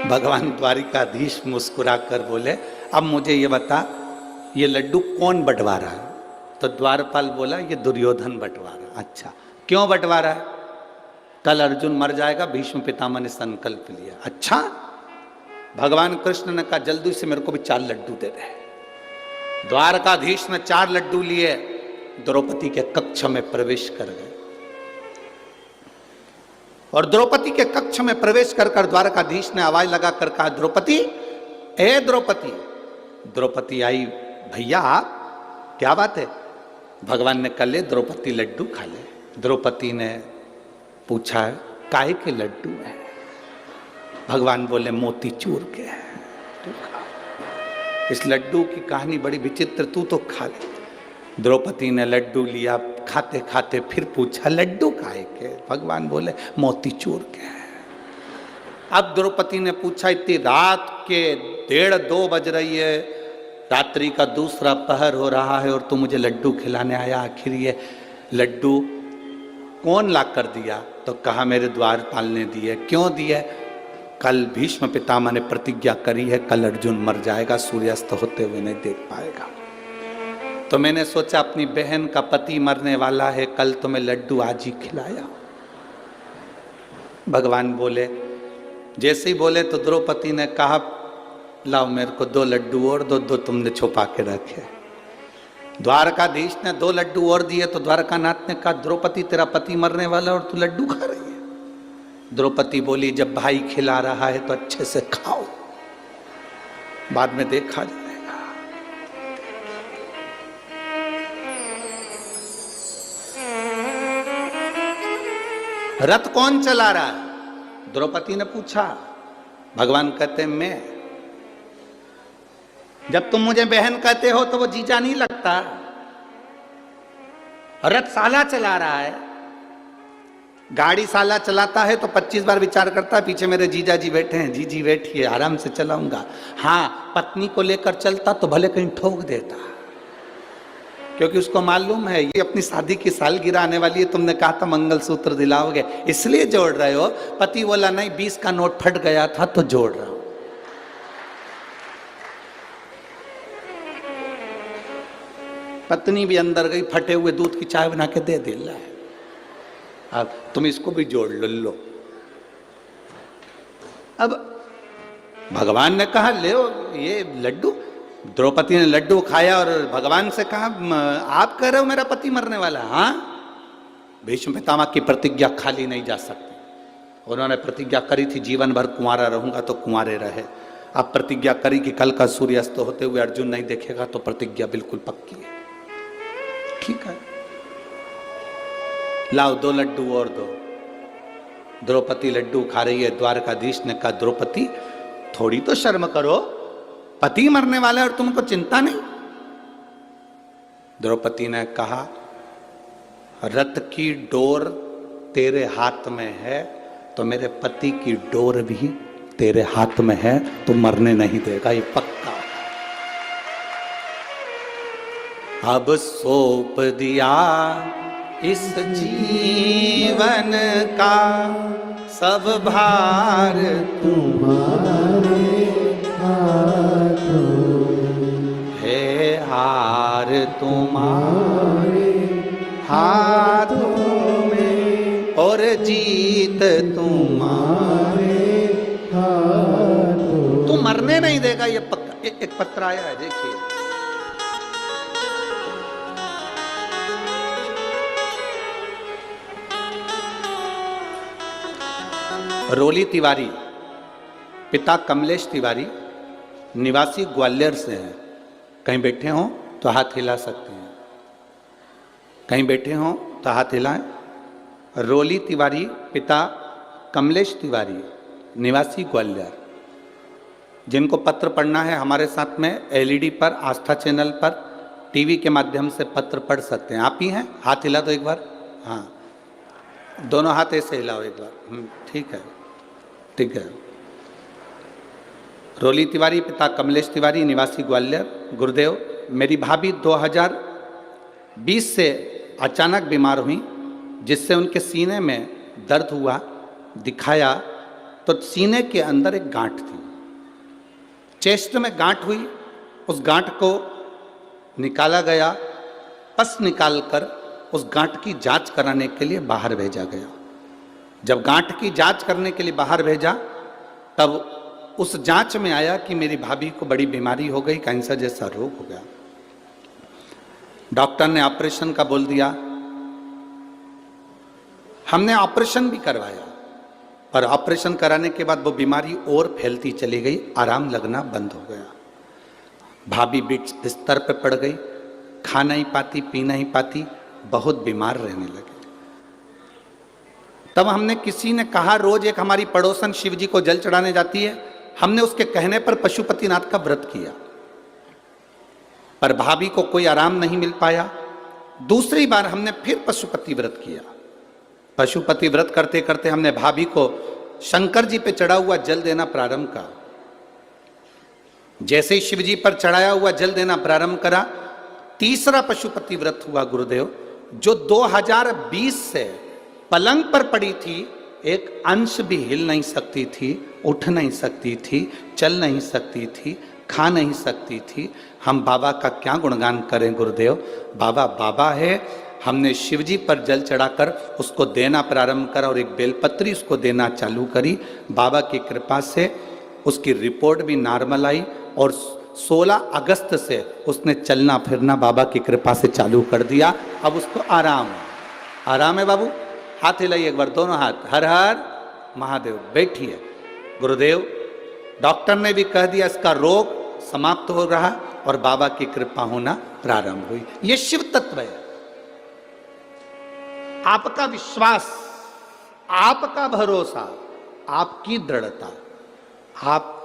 भगवान द्वारिकाधीश मुस्कुरा कर बोले, अब मुझे ये बता, ये लड्डू कौन बंटवा रहा है? तो द्वारपाल बोला, ये दुर्योधन बंटवा रहा है। अच्छा, क्यों बंटवा रहा है? कल अर्जुन मर जाएगा, भीष्म पितामह ने संकल्प लिया। अच्छा, भगवान कृष्ण ने कहा जल्दी से मेरे को भी 4 लड्डू दे दे। द्वारकाधीश ने 4 लड्डू लिए, द्रौपदी के कक्ष में प्रवेश कर गए। और द्रौपदी के कक्ष में प्रवेश कर द्वारकाधीश ने आवाज लगाकर कहा, द्रौपदी, ए द्रौपदी। द्रौपदी आई, भैया आप, क्या बात है? भगवान ने कहा ले द्रौपदी लड्डू खा ले। द्रौपदी ने पूछा काय के लड्डू है? भगवान बोले मोतीचूर के हैं, तू खा। इस लड्डू की कहानी बड़ी विचित्र, तू तो खा ले। द्रौपदी ने लड्डू लिया, खाते खाते फिर पूछा लड्डू काहे के? भगवान बोले मोतीचूर के हैं। अब द्रौपदी ने पूछा इतनी रात के 1:30-2 बज रही है, रात्रि का दूसरा पहर हो रहा है और तू मुझे लड्डू खिलाने आया, आखिर ये लड्डू कौन ला कर दिया? तो कहा मेरे द्वारपाल ने दिए। क्यों दिए? कल भीष्म पितामह ने प्रतिज्ञा करी है, कल अर्जुन मर जाएगा, सूर्यास्त होते हुए नहीं देख पाएगा। तो मैंने सोचा अपनी बहन का पति मरने वाला है, कल तो मैं लड्डू आज ही खिलाया। भगवान बोले, जैसे ही बोले तो द्रौपदी ने कहा लाओ मेरे को 2 लड्डू और दो तुमने छुपा के रखे। द्वारकाधीश ने 2 लड्डू और दिए तो द्वारकानाथ ने कहा द्रौपदी तेरा पति मरने वाला और तू लड्डू खा रही है? द्रौपदी बोली जब भाई खिला रहा है तो अच्छे से खाओ, बाद में देखा जाएगा। रथ कौन चला रहा है? द्रौपदी ने पूछा। भगवान कहते मैं। जब तुम मुझे बहन कहते हो तो वो जीजा नहीं लगता। रथ साला चला रहा है, गाड़ी साला चलाता है तो 25 बार विचार करता है, पीछे मेरे जीजा जी बैठे हैं, जी बैठिए आराम से चलाऊंगा। हाँ, पत्नी को लेकर चलता तो भले कहीं ठोक देता, क्योंकि उसको मालूम है ये अपनी शादी की सालगिरह आने वाली है, तुमने कहा था मंगलसूत्र दिलाओगे, इसलिए जोड़ रहे हो। पति बोला नहीं 20 का नोट फट गया था तो जोड़ रहा हूं। पत्नी भी अंदर गई, फटे हुए दूध की चाय बना के दे दिला है, अब तुम इसको भी जोड़ लो। अब भगवान ने कहा ले ये लड्डू। द्रौपदी ने लड्डू खाया और भगवान से कहा आप कह रहे हो मेरा पति मरने वाला? हाँ, भीष्म पितामह की प्रतिज्ञा खाली नहीं जा सकती। उन्होंने प्रतिज्ञा करी थी जीवन भर कुंवारा रहूंगा, तो कुंवारे रहे। अब प्रतिज्ञा करी कि कल का सूर्यास्त होते हुए अर्जुन नहीं देखेगा, तो प्रतिज्ञा बिल्कुल पक्की है। ठीक है, लाओ 2 लड्डू और दो। द्रौपदी लड्डू खा रही है। द्वारकाधीश ने कहा द्रौपदी थोड़ी तो शर्म करो, पति मरने वाला है और तुमको चिंता नहीं। द्रौपदी ने कहा रथ की डोर तेरे हाथ में है तो मेरे पति की डोर भी तेरे हाथ में है, तू मरने नहीं देगा, ये पक्का। अब सौंप दिया इस जीवन का सब भार तुम्हारे हाथों, है हार तुम्हारे हाथों में और जीत तुम्हारे हाथों। तू मरने नहीं देगा, ये पक्का। एक पत्र आया है, देखिए। रोली तिवारी, पिता कमलेश तिवारी, निवासी ग्वालियर से हैं। कहीं बैठे हों तो हाथ हिला सकते हैं, कहीं बैठे हों तो हाथ हिलाएं। रोली तिवारी, पिता कमलेश तिवारी, निवासी ग्वालियर। जिनको पत्र पढ़ना है हमारे साथ में एलईडी पर, आस्था चैनल पर, टीवी के माध्यम से पत्र पढ़ सकते हैं। आप ही हैं? हाथ हिला दो एक बार। हाँ, दोनों हाथ ऐसे हिलाओ एक बार। ठीक है, ठीक है। रोली तिवारी, पिता कमलेश तिवारी, निवासी ग्वालियर। गुरुदेव, मेरी भाभी 2020 से अचानक बीमार हुई, जिससे उनके सीने में दर्द हुआ। दिखाया तो सीने के अंदर एक गांठ थी, चेस्ट में गांठ हुई। उस गांठ को निकाला गया, पस निकालकर उस गांठ की जांच कराने के लिए बाहर भेजा गया। जब गांठ की जांच करने के लिए बाहर भेजा, तब उस जांच में आया कि मेरी भाभी को बड़ी बीमारी हो गई, कैंसर जैसा रोग हो गया। डॉक्टर ने ऑपरेशन का बोल दिया। हमने ऑपरेशन भी करवाया, पर ऑपरेशन कराने के बाद वो बीमारी और फैलती चली गई, आराम लगना बंद हो गया। भाभी बिस्तर पे पड़ गई, खा नहीं पाती, पी नहीं पाती, बहुत बीमार रहने लगे। तब हमने किसी ने कहा, रोज एक हमारी पड़ोसन शिव जी को जल चढ़ाने जाती है, हमने उसके कहने पर पशुपतिनाथ का व्रत किया, पर भाभी को कोई आराम नहीं मिल पाया। दूसरी बार हमने फिर पशुपति व्रत किया। पशुपति व्रत करते करते हमने भाभी को शंकर जी पे चढ़ा हुआ जल देना प्रारंभ करा। जैसे ही शिव जी पर चढ़ाया हुआ जल देना प्रारंभ करा, तीसरा पशुपति व्रत हुआ गुरुदेव, जो 2020 से पलंग पर पड़ी थी, एक अंश भी हिल नहीं सकती थी, उठ नहीं सकती थी, चल नहीं सकती थी, खा नहीं सकती थी। हम बाबा का क्या गुणगान करें गुरुदेव, बाबा बाबा है। हमने शिव जी पर जल चढ़ाकर उसको देना प्रारंभ करा और एक बेलपत्री उसको देना चालू करी। बाबा की कृपा से उसकी रिपोर्ट भी नॉर्मल आई और 16 अगस्त से उसने चलना फिरना बाबा की कृपा से चालू कर दिया। अब उसको आराम है, आराम है बाबू। हाथ हिलाइए एक बार, दोनों हाथ, हर हर महादेव। बैठिए गुरुदेव, डॉक्टर ने भी कह दिया इसका रोग समाप्त हो रहा और बाबा की कृपा होना प्रारंभ हुई। ये शिव तत्व है। आपका विश्वास, आपका भरोसा, आपकी दृढ़ता, आप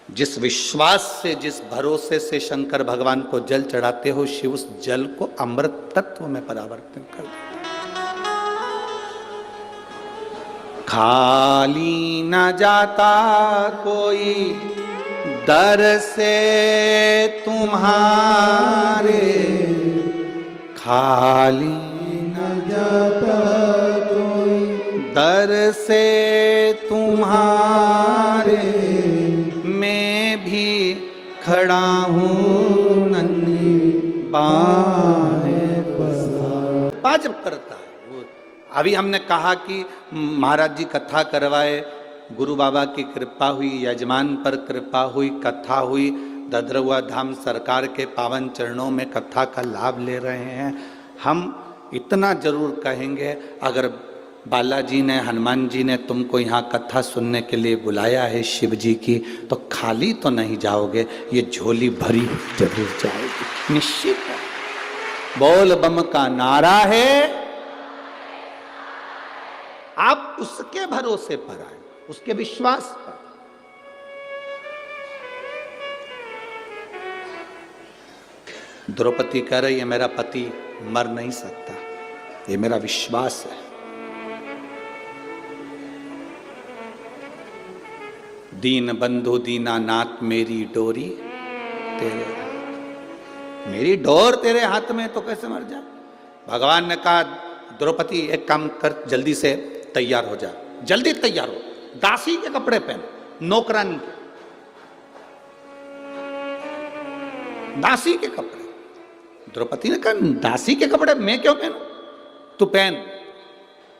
जिस विश्वास से, जिस भरोसे से शंकर भगवान को जल चढ़ाते हो, शिव उस जल को अमृत तत्व में परिवर्तित कर देते। खाली न जाता कोई दर से तुम्हारे, खाली न जाता कोई दर से तुम्हारे, मैं भी खड़ा हूँ नन्ही बाहें पसार। वाजब करता है। अभी हमने कहा कि महाराज जी कथा करवाए, गुरु बाबा की कृपा हुई, यजमान पर कृपा हुई, कथा हुई, ददरुआ धाम सरकार के पावन चरणों में कथा का लाभ ले रहे हैं। हम इतना जरूर कहेंगे, अगर बालाजी ने, हनुमान जी ने तुमको यहाँ कथा सुनने के लिए बुलाया है शिव जी की, तो खाली तो नहीं जाओगे, ये झोली भरी जरूर जाओगी, निश्चित है। बोल बम का नारा है। आप उसके भरोसे पर आए, उसके विश्वास पर। द्रौपदी कह रही है मेरा पति मर नहीं सकता, ये मेरा विश्वास है। दीन बंधु दीनानाथ मेरी डोरी तेरे, मेरी डोर तेरे हाथ में, तो कैसे मर जाए। भगवान ने कहा द्रौपदी एक काम कर, जल्दी से तैयार हो जा, जल्दी तैयार हो, दासी के कपड़े पहन, नौकरानी के, दासी के कपड़े। द्रौपदी ने कहा दासी के कपड़े मैं क्यों पहनूं, तू पहन।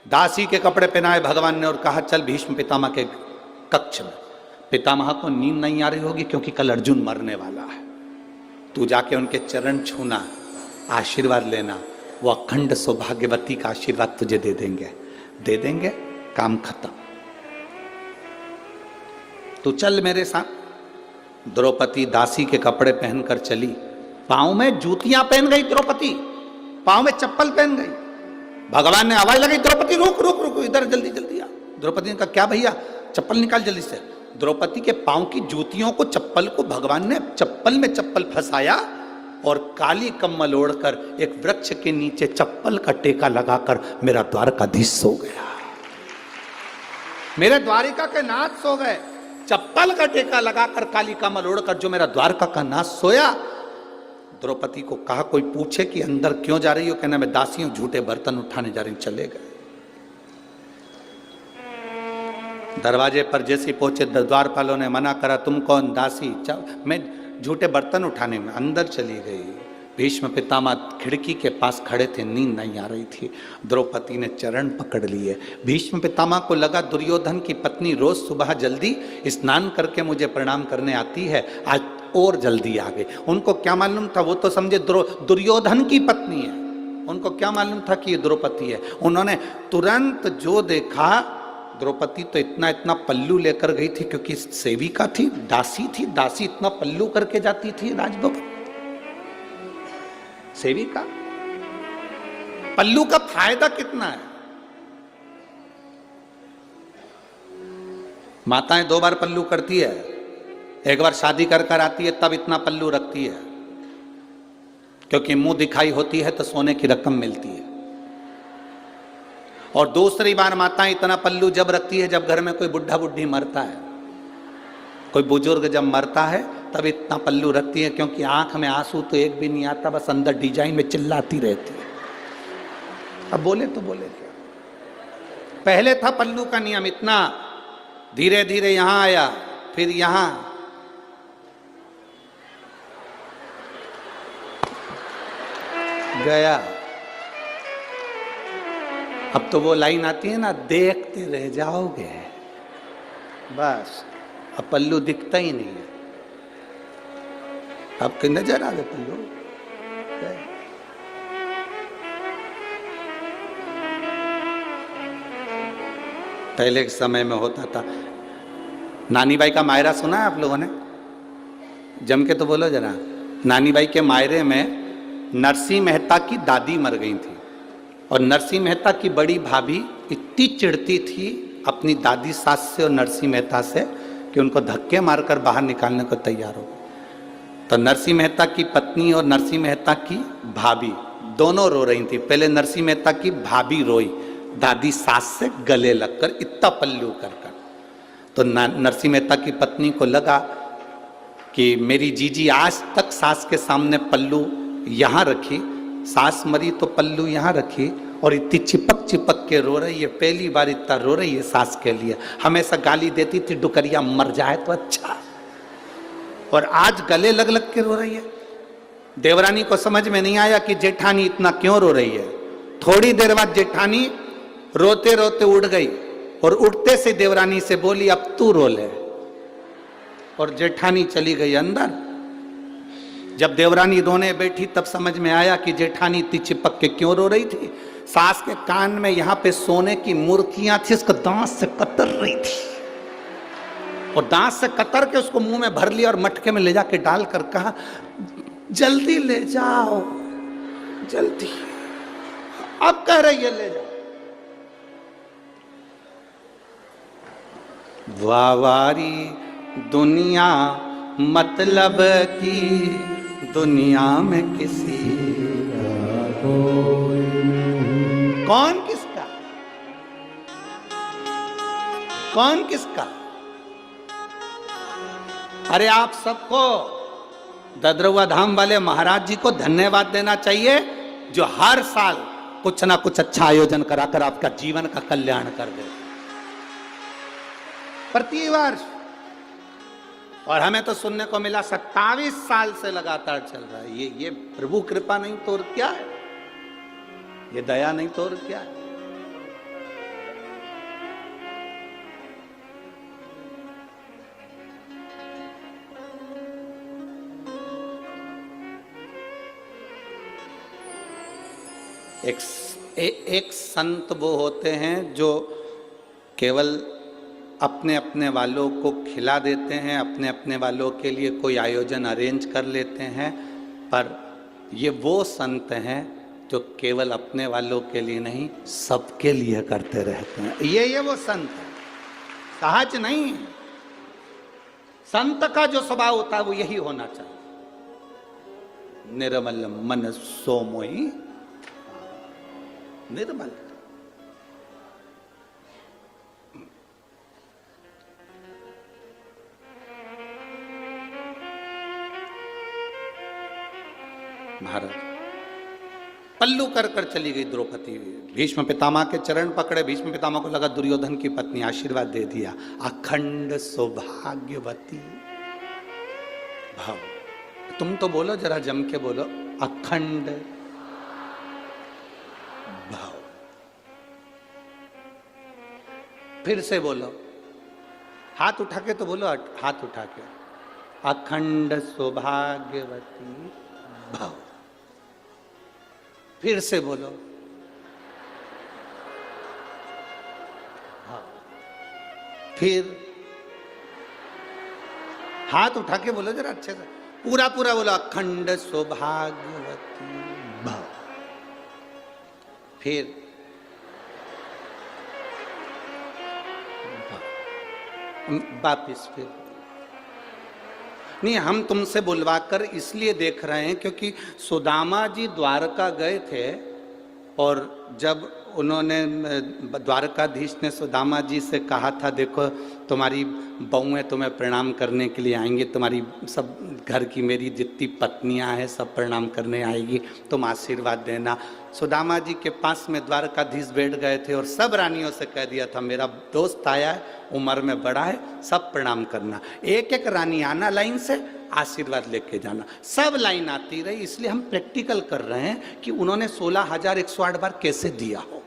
दासी के कपड़े पहनाए भगवान ने और कहा चल भीष्म पितामह के कक्ष में। पितामह को नींद नहीं आ रही होगी क्योंकि कल अर्जुन मरने वाला है, तू जाके उनके चरण छूना, आशीर्वाद लेना, वो अखंड सौभाग्यवती का आशीर्वाद तुझे दे देंगे, दे देंगे, काम खत्म, तू चल मेरे साथ। द्रौपदी दासी के कपड़े पहनकर चली, पांव में जूतियां पहन गई द्रौपदी, पांव में चप्पल पहन गई। भगवान ने आवाज लगाई द्रौपदी रुक रुक रुक, इधर जल्दी जल्दी आ। द्रौपदी ने कहा क्या भैया, चप्पल निकाल जल्दी से। द्रौपदी के पांव की जूतियों को, चप्पल को भगवान ने चप्पल में चप्पल फंसाया और काली कम्बल ओढ़कर एक वृक्ष के नीचे चप्पल का टेका लगाकर मेरा द्वारकाधीश सो गया, मेरे द्वारिका के नाथ सो गए। चप्पल का टेका लगाकर काली कम्बल ओढ़कर जो मेरा द्वारका का नाथ सोया। द्रौपदी को कहा कोई पूछे कि अंदर क्यों जा रही हो, कहना मैं दासी हूं, झूठे बर्तन उठाने जा रही हूं। चले गए। दरवाजे पर जैसे पहुंचे द्वारपालों ने मना करा, तुम कौन? दासी। मैं झूठे बर्तन उठाने में। अंदर चली गई। भीष्म पितामह खिड़की के पास खड़े थे, नींद नहीं आ रही थी। द्रौपदी ने चरण पकड़ लिए। भीष्म पितामह को लगा दुर्योधन की पत्नी रोज सुबह जल्दी स्नान करके मुझे प्रणाम करने आती है, आज और जल्दी आ गई। उनको क्या मालूम था, वो तो समझे दुर्योधन की पत्नी है, उनको क्या मालूम था कि ये द्रौपदी है। उन्होंने तुरंत जो देखा, द्रौपदी तो इतना इतना पल्लू लेकर गई थी, क्योंकि सेविका थी, दासी थी, दासी इतना पल्लू करके जाती थी राजभवन। सेविका पल्लू का फायदा कितना है? माताएं 2 बार पल्लू करती है, एक बार शादी कर कर आती है तब इतना पल्लू रखती है, क्योंकि मुंह दिखाई होती है तो सोने की रकम मिलती है। और दूसरी बार माताएं इतना पल्लू जब रखती है जब घर में कोई बुढ़ा बुढ़ी मरता है, कोई बुजुर्ग जब मरता है तब इतना पल्लू रखती है, क्योंकि आंख में आंसू तो एक भी नहीं आता, बस अंदर डिजाइन में चिल्लाती रहती है। अब बोले तो बोले क्या, पहले था पल्लू का नियम इतना, धीरे धीरे यहां आया, फिर यहां, गया। अब तो वो लाइन आती है ना, देखते रह जाओगे, बस अब पल्लू दिखता ही नहीं है। आपके नजर आ गए पल्लू? पहले के समय में होता था। नानी बाई का मायरा सुना है आप लोगों ने? जम के तो बोलो जरा। नानी बाई के मायरे में नरसिंह मेहता की दादी मर गई थी, और नरसिंह मेहता की बड़ी भाभी इतनी चिढ़ती थी अपनी दादी सास से और नरसिंह मेहता से कि उनको धक्के मारकर बाहर निकालने को तैयार हो। तो नरसिंह मेहता की पत्नी और नरसिंह मेहता की भाभी दोनों रो रही थी। पहले नरसिंह मेहता की भाभी रोई, दादी सास से गले लगकर इतना पल्लू कर कर। तो नरसिंह मेहता की पत्नी को लगा कि मेरी जीजी आज तक सास के सामने पल्लू यहाँ रखी, सास मरी तो पल्लू यहाँ रखी, और इतनी चिपक चिपक के रो रही है, पहली बार इतना रो रही है सास के लिए। हमेशा गाली देती थी, डुकरिया मर जाए तो अच्छा, और आज गले लग लग के रो रही है। देवरानी को समझ में नहीं आया कि जेठानी इतना क्यों रो रही है। थोड़ी देर बाद जेठानी रोते रोते उठ गई, और उठते से देवरानी से बोली अब तू रो ले, और जेठानी चली गई अंदर। जब देवरानी रोने बैठी तब समझ में आया कि जेठानी इतनी चिपक के क्यों रो रही थी। सास के कान में यहाँ पे सोने की मूर्तियां थी, उसको दांत से कतर रही थी, और दांत से कतर के उसको मुंह में भर लिया और मटके में ले जाके डालकर कहा जल्दी ले जाओ, जल्दी। अब कह रही है ले जाओ। वावारी दुनिया मतलब की दुनिया में किसी कौन किसका, कौन किसका। अरे आप सबको ददरुआ धाम वाले महाराज जी को धन्यवाद देना चाहिए, जो हर साल कुछ ना कुछ अच्छा आयोजन कराकर आपका जीवन का कल्याण कर दे प्रति वर्ष। और हमें तो सुनने को मिला 27 साल से लगातार चल रहा है। ये प्रभु कृपा नहीं तो और क्या है, ये दया नहीं तो और क्या है। एक संत वो होते हैं जो केवल अपने अपने वालों को खिला देते हैं, अपने अपने वालों के लिए कोई आयोजन अरेंज कर लेते हैं, पर ये वो संत हैं जो केवल अपने वालों के लिए नहीं सबके लिए करते रहते हैं। ये वो संत है, सहज नहीं है। संत का जो स्वभाव होता है वो यही होना चाहिए। निर्मल मन सो मोहि, निर्मल। महाराज पल्लू कर कर चली गई द्रौपदी। भीष्म पितामह के चरण पकड़े। भीष्म पितामह को लगा दुर्योधन की पत्नी, आशीर्वाद दे दिया, अखंड सौभाग्यवती भाव। तुम तो बोलो, जरा जम के बोलो। अखंड भाव। फिर से बोलो, हाथ उठा के तो बोलो, हाथ उठा के, अखंड सौभाग्यवती भाव। फिर से बोलो, हाँ। फिर हाथ उठा के बोलो जरा अच्छे से, पूरा पूरा बोलो, अखंड सौभाग्यवती भाव। फिर वापिस फिर नहीं, हम तुमसे बुलवाकर इसलिए देख रहे हैं क्योंकि सुदामा जी द्वारका गए थे और जब उन्होंने, द्वारकाधीश ने सुदामा जी से कहा था, देखो तुम्हारी बहुएं तुम्हें प्रणाम करने के लिए आएंगी, तुम्हारी सब घर की मेरी जितनी पत्नियां हैं सब प्रणाम करने आएगी, तुम आशीर्वाद देना। सुदामा जी के पास में द्वारकाधीश बैठ गए थे और सब रानियों से कह दिया था, मेरा दोस्त आया है, उम्र में बड़ा है, सब प्रणाम करना। एक एक रानी आना लाइन से, आशीर्वाद लेके जाना। सब लाइन आती रही, इसलिए हम प्रैक्टिकल कर रहे हैं कि उन्होंने 16,108 बार कैसे दिया होगा।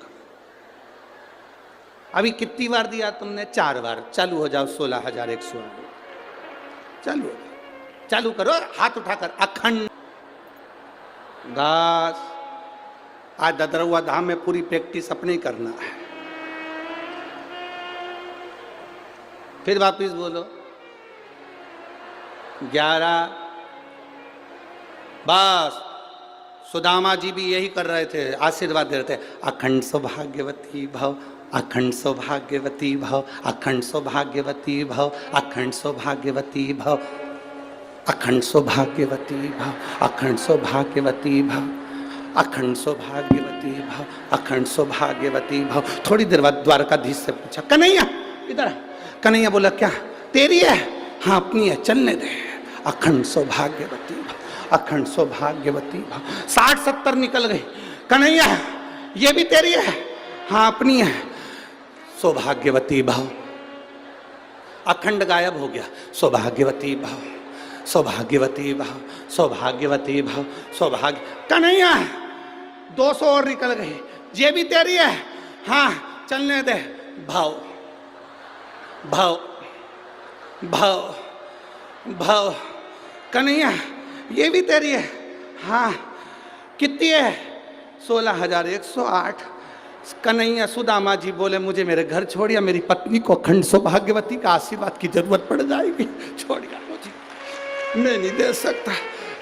अभी कितनी बार दिया तुमने? 4 बार। चालू हो जाओ 16,108, चालू हो जाओ, चालू करो, हाथ उठाकर अखंड दास। आज ददरवा धाम में पूरी प्रैक्टिस अपने ही करना है। फिर वापिस बोलो 11। बस सुदामा जी भी यही कर रहे थे, आशीर्वाद दे रहे थे, अखंड सौभाग्यवती भव, अखंड सौभाग्यवती भव, अखंड सौभाग्यवती भव, अखंड सौभाग्यवती भव, अखंड सौभाग्यवती भव, अखंड सौभाग्यवती भव, अखंड सौभाग्यवती भव, अखंड सौभाग्यवती भव। थोड़ी देर बाद द्वारकाधीश से पूछा, कन्हैया इधर। कन्हैया बोला, क्या तेरी है? हाँ अपनी है, चलने दे। अखंड सौभाग्यवती भव, अखंड सौभाग्यवती भव। 60-70 निकल गए। कन्हैया ये भी तेरी है? हाँ अपनी है। सौभाग्यवती भव। अखंड गायब हो गया। सौभाग्यवती भव, सौभाग्यवती भव, सौभाग्यवती भव, सौभाग्य। कन्हैया 200 और निकल गए। ये भी तेरी है? हाँ चलने दे। भाव भाव भाव भाव। कन्हैया ये भी तेरी है? हाँ कितनी है? 16,108। कन्हैया, सुदामा जी बोले, मुझे मेरे घर छोड़िया, मेरी पत्नी को अखंड सौभाग्यवती का आशीर्वाद की जरूरत पड़ जाएगी, छोड़िया मुझे, मैं नहीं दे सकता।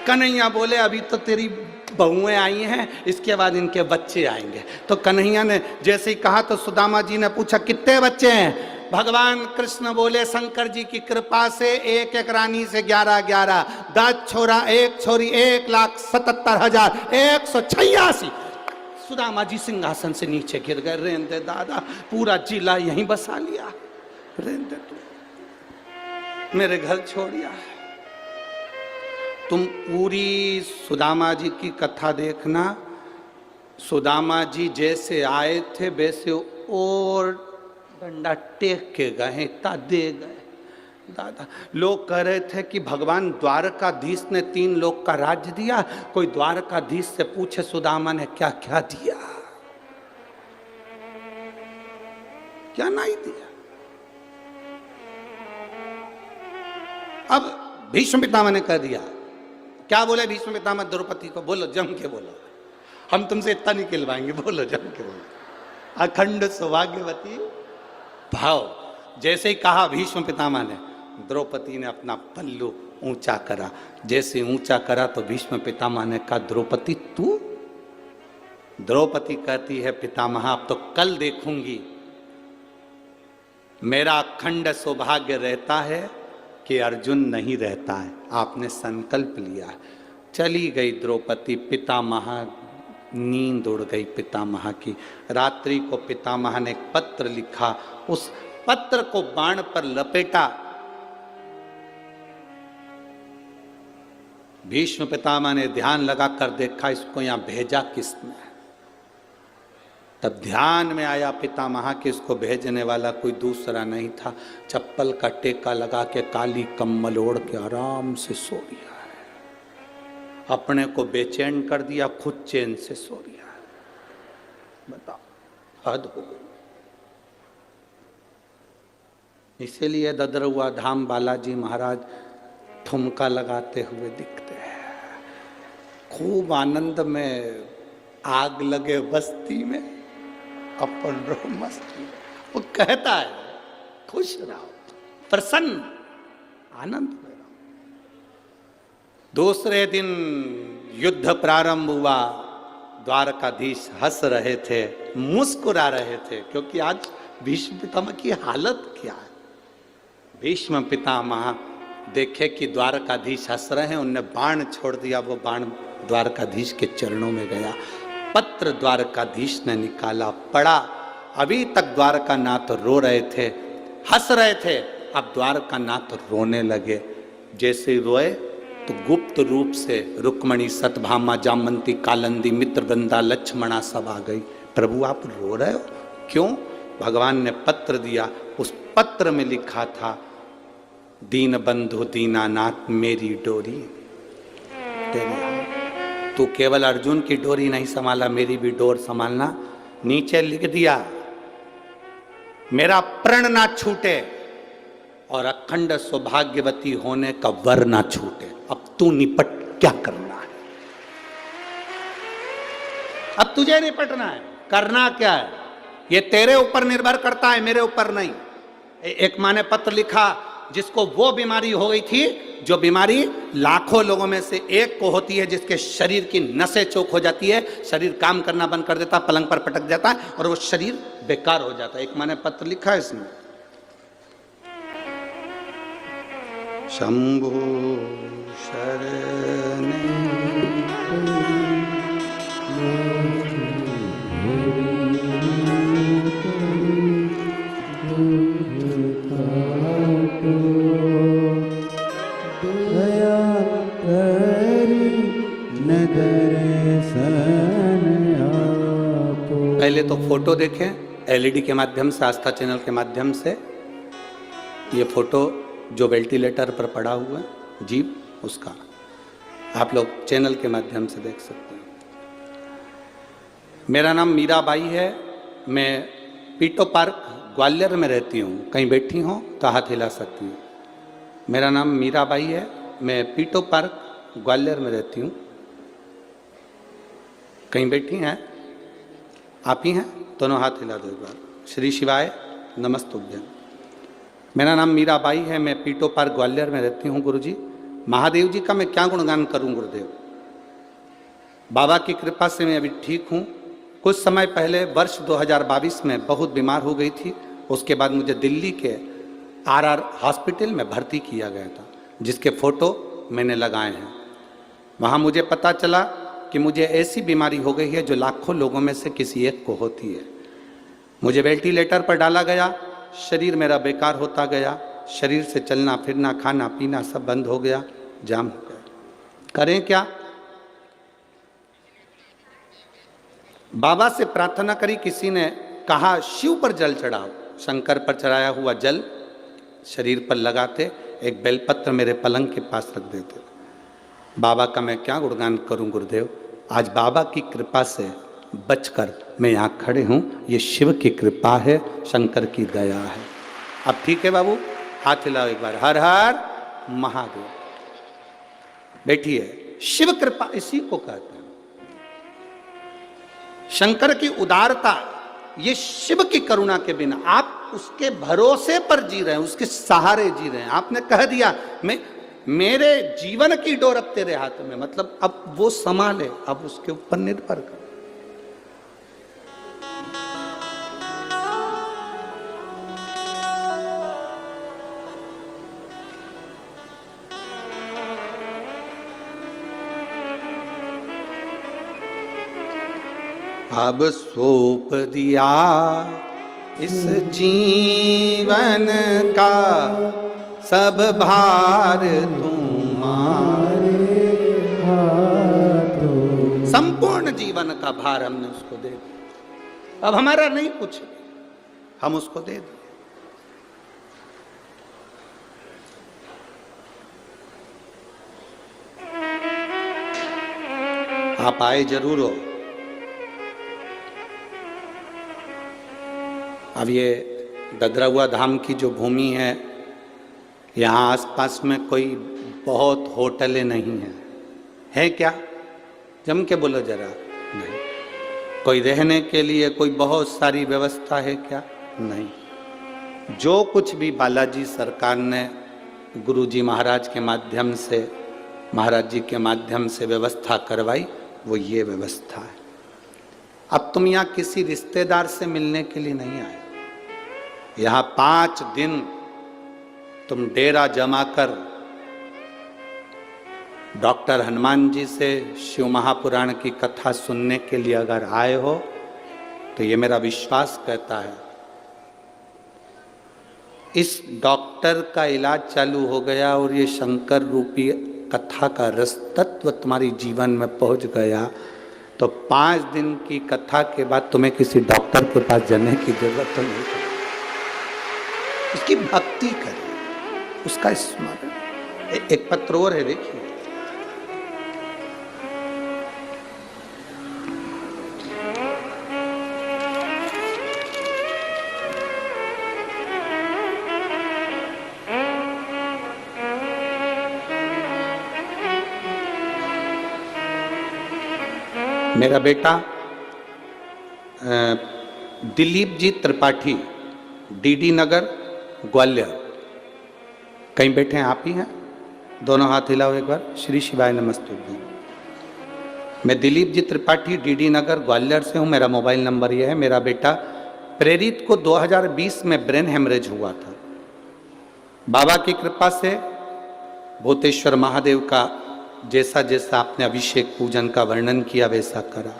कन्हैया बोले, अभी तो तेरी बहुएं आई हैं, इसके बाद इनके बच्चे आएंगे। तो कन्हैया ने जैसे ही कहा तो सुदामा जी ने पूछा, कितने बच्चे हैं? भगवान कृष्ण बोले, शंकर जी की कृपा से एक एक रानी से 11-11, 10 छोरा 1 छोरी, 1,77,186। सुदामा जी सिंहासन से नीचे गिर गए। रेन दे दादा, पूरा जिला यहीं बसा लिया। रेन दे तू, मेरे घर छोड़िया। तुम पूरी सुदामा जी की कथा देखना। सुदामा जी जैसे आए थे वैसे और डंडा टेक के गए, इतना दे गए। दादा, लोग कह रहे थे कि भगवान द्वारकाधीश ने 3 लोक का राज्य दिया। कोई द्वारकाधीश से पूछे सुदामा ने क्या क्या दिया, क्या नहीं दिया। अब भीष्म पितामह ने कह दिया। क्या बोले भीष्म पितामह द्रौपदी को? बोलो जम के बोलो, हम तुमसे इतना नहीं खिलवाएंगे, बोलो जम के बोलो। अखंड सौभाग्यवती भाव। जैसे ही कहा भीष्म पितामह ने, द्रौपदी ने अपना पल्लू ऊंचा करा। जैसे ऊंचा करा तो भीष्म पितामह ने कहा, द्रौपदी तू? द्रौपदी कहती है, पितामह अब तो कल देखूंगी। मेरा अखंड सौभाग्य रहता है कि अर्जुन नहीं रहता है, आपने संकल्प लिया। चली गई द्रौपदी। पितामह, नींद उड़ गई पितामह की। रात्रि को पितामह ने एक पत्र लिखा, उस पत्र को बाण पर लपेटा। भीष्म पितामह ने ध्यान लगाकर देखा, इसको यहां भेजा किसने? तब ध्यान में आया पितामह के इसको भेजने वाला कोई दूसरा नहीं था। चप्पल का टेका लगा के काली कम्बल ओढ़ के आराम से सो गया है। अपने को बेचैन कर दिया, खुद चैन से सो दिया। बताओ, हद हो गई। इसीलिए ददरुआ धाम बालाजी महाराज ठुमका लगाते हुए दिखते हैं। खूब आनंद में, आग लगे बस्ती में, अपन रहो मस्ती में। वो कहता है खुश रहो, प्रसन्न, आनंद में रहो। दूसरे दिन युद्ध प्रारंभ हुआ। द्वारकाधीश हंस रहे थे, मुस्कुरा रहे थे, क्योंकि आज भीष्म पितामह की हालत क्या है। भीष्म पितामह देखे कि द्वारकाधीश हंस रहे हैं, उनने बाण छोड़ दिया। वो बाण द्वारकाधीश के चरणों में गया। पत्र द्वारकाधीश ने निकाला, पढ़ा। अभी तक द्वारकानाथ रो रहे थे, हंस रहे थे, अब द्वारकानाथ रोने लगे। जैसे ही रोए तो गुप्त रूप से रुक्मणी, सतभामा, जामंती, कालंदी, मित्रवृंदा, लक्ष्मणा सब आ गई। प्रभु आप रो रहे हो क्यों? भगवान ने पत्र दिया। उस पत्र में लिखा था, दीन बंधु दीनानाथ मेरी डोरी तेरे हाथ। तू केवल अर्जुन की डोरी नहीं संभाला, मेरी भी डोर संभालना। नीचे लिख दिया, मेरा प्रण ना छूटे और अखंड सौभाग्यवती होने का वर ना छूटे। अब तू निपट, क्या करना है? अब तुझे निपटना है, करना क्या है ये तेरे ऊपर निर्भर करता है, मेरे ऊपर नहीं। एक माँ ने पत्र लिखा जिसको वो बीमारी हो गई थी, जो बीमारी लाखों लोगों में से एक को होती है, जिसके शरीर की नसें चौक हो जाती है, शरीर काम करना बंद कर देता, पलंग पर पटक जाता है और वो शरीर बेकार हो जाता है। एक माँ ने पत्र लिखा है इसमें, शंभु शरण पहले तो फोटो देखें एलईडी के माध्यम से, आस्था चैनल के माध्यम से। ये फोटो जो वेंटिलेटर पर पड़ा हुआ है जीप, उसका आप लोग चैनल के माध्यम से देख सकते हैं। मेरा नाम मीराबाई है, मैं पीटो पार्क ग्वालियर में रहती हूँ। कहीं बैठी हो तो हाथ हिला सकती हूँ। मेरा नाम मीराबाई है, मैं पीटो पार्क ग्वालियर में रहती हूँ। कहीं बैठी हैं आप ही हैं? दोनों हाथ हिला दो एक बार। श्री शिवाय नमस्तुभ्यं। मेरा नाम मीराबाई है, मैं पीटो पार्क ग्वालियर में रहती हूँ। गुरुजी, महादेव जी का मैं क्या गुणगान करूँ गुरुदेव। बाबा की कृपा से मैं अभी ठीक हूँ। कुछ समय पहले वर्ष 2022 में बहुत बीमार हो गई थी। उसके बाद मुझे दिल्ली के आरआर हॉस्पिटल में भर्ती किया गया था, जिसके फोटो मैंने लगाए हैं। वहाँ मुझे पता चला कि मुझे ऐसी बीमारी हो गई है जो लाखों लोगों में से किसी एक को होती है। मुझे वेंटिलेटर पर डाला गया, शरीर मेरा बेकार होता गया, शरीर से चलना फिरना, खाना पीना सब बंद हो गया, जाम हो गया। करें क्या? बाबा से प्रार्थना करी। किसी ने कहा शिव पर जल चढ़ाओ। शंकर पर चढ़ाया हुआ जल शरीर पर लगाते, एक बेलपत्र मेरे पलंग के पास रख देते। बाबा का मैं क्या गुणगान करूं गुरुदेव। आज बाबा की कृपा से बचकर मैं यहाँ खड़े हूँ। ये शिव की कृपा है, शंकर की दया है। अब ठीक है बाबू, हाथ हिलाओ एक बार। हर हर महादेव। बैठिए। शिव कृपा इसी को कहते हैं। शंकर की उदारता, ये शिव की करुणा के बिना आप उसके भरोसे पर जी रहे हैं, उसके सहारे जी रहे हैं। आपने कह दिया मैं, मेरे जीवन की डोर अब तेरे हाथ में, मतलब अब वो संभाले, अब उसके ऊपर निर्भर कर। अब सौंप दिया इस जीवन का सब भार तुम्हारे हाथों। संपूर्ण जीवन का भार हमने उसको दे दिया। अब हमारा नहीं कुछ, हम उसको दे दिए। आप आए जरूर हो। अब ये ददरवा धाम की जो भूमि है, यहाँ आसपास में कोई बहुत होटलें नहीं हैं। है क्या? जम के बोलो जरा। नहीं। कोई रहने के लिए कोई बहुत सारी व्यवस्था है क्या? नहीं। जो कुछ भी बालाजी सरकार ने गुरुजी महाराज के माध्यम से, महाराज जी के माध्यम से व्यवस्था करवाई, वो ये व्यवस्था है। अब तुम यहाँ किसी रिश्तेदार से मिलने के लिए नहीं आए। यहाँ 5 दिन तुम डेरा जमा कर डॉक्टर हनुमान जी से शिव महापुराण की कथा सुनने के लिए अगर आए हो, तो ये मेरा विश्वास कहता है इस डॉक्टर का इलाज चालू हो गया और ये शंकर रूपी कथा का रस तत्व तुम्हारी जीवन में पहुंच गया, तो 5 दिन की कथा के बाद तुम्हें किसी डॉक्टर के पास जाने की जरूरत तो नहीं है। उसकी भक्ति करें, उसका स्मरण। एक पत्र और है, देखिए। मेरा बेटा दिलीप जी त्रिपाठी, डीडी नगर, ग्वालियर। कहीं बैठे हैं? आप ही हैं? दोनों हाथ हिलाओ एक बार। श्री शिवाय नमस्ते। मैं दिलीप जी त्रिपाठी, डीडी नगर, ग्वालियर से हूँ। मेरा मोबाइल नंबर ये है। मेरा बेटा प्रेरित को 2020 में ब्रेन हेमरेज हुआ था। बाबा की कृपा से भूतेश्वर महादेव का जैसा जैसा आपने अभिषेक पूजन का वर्णन किया वैसा करा।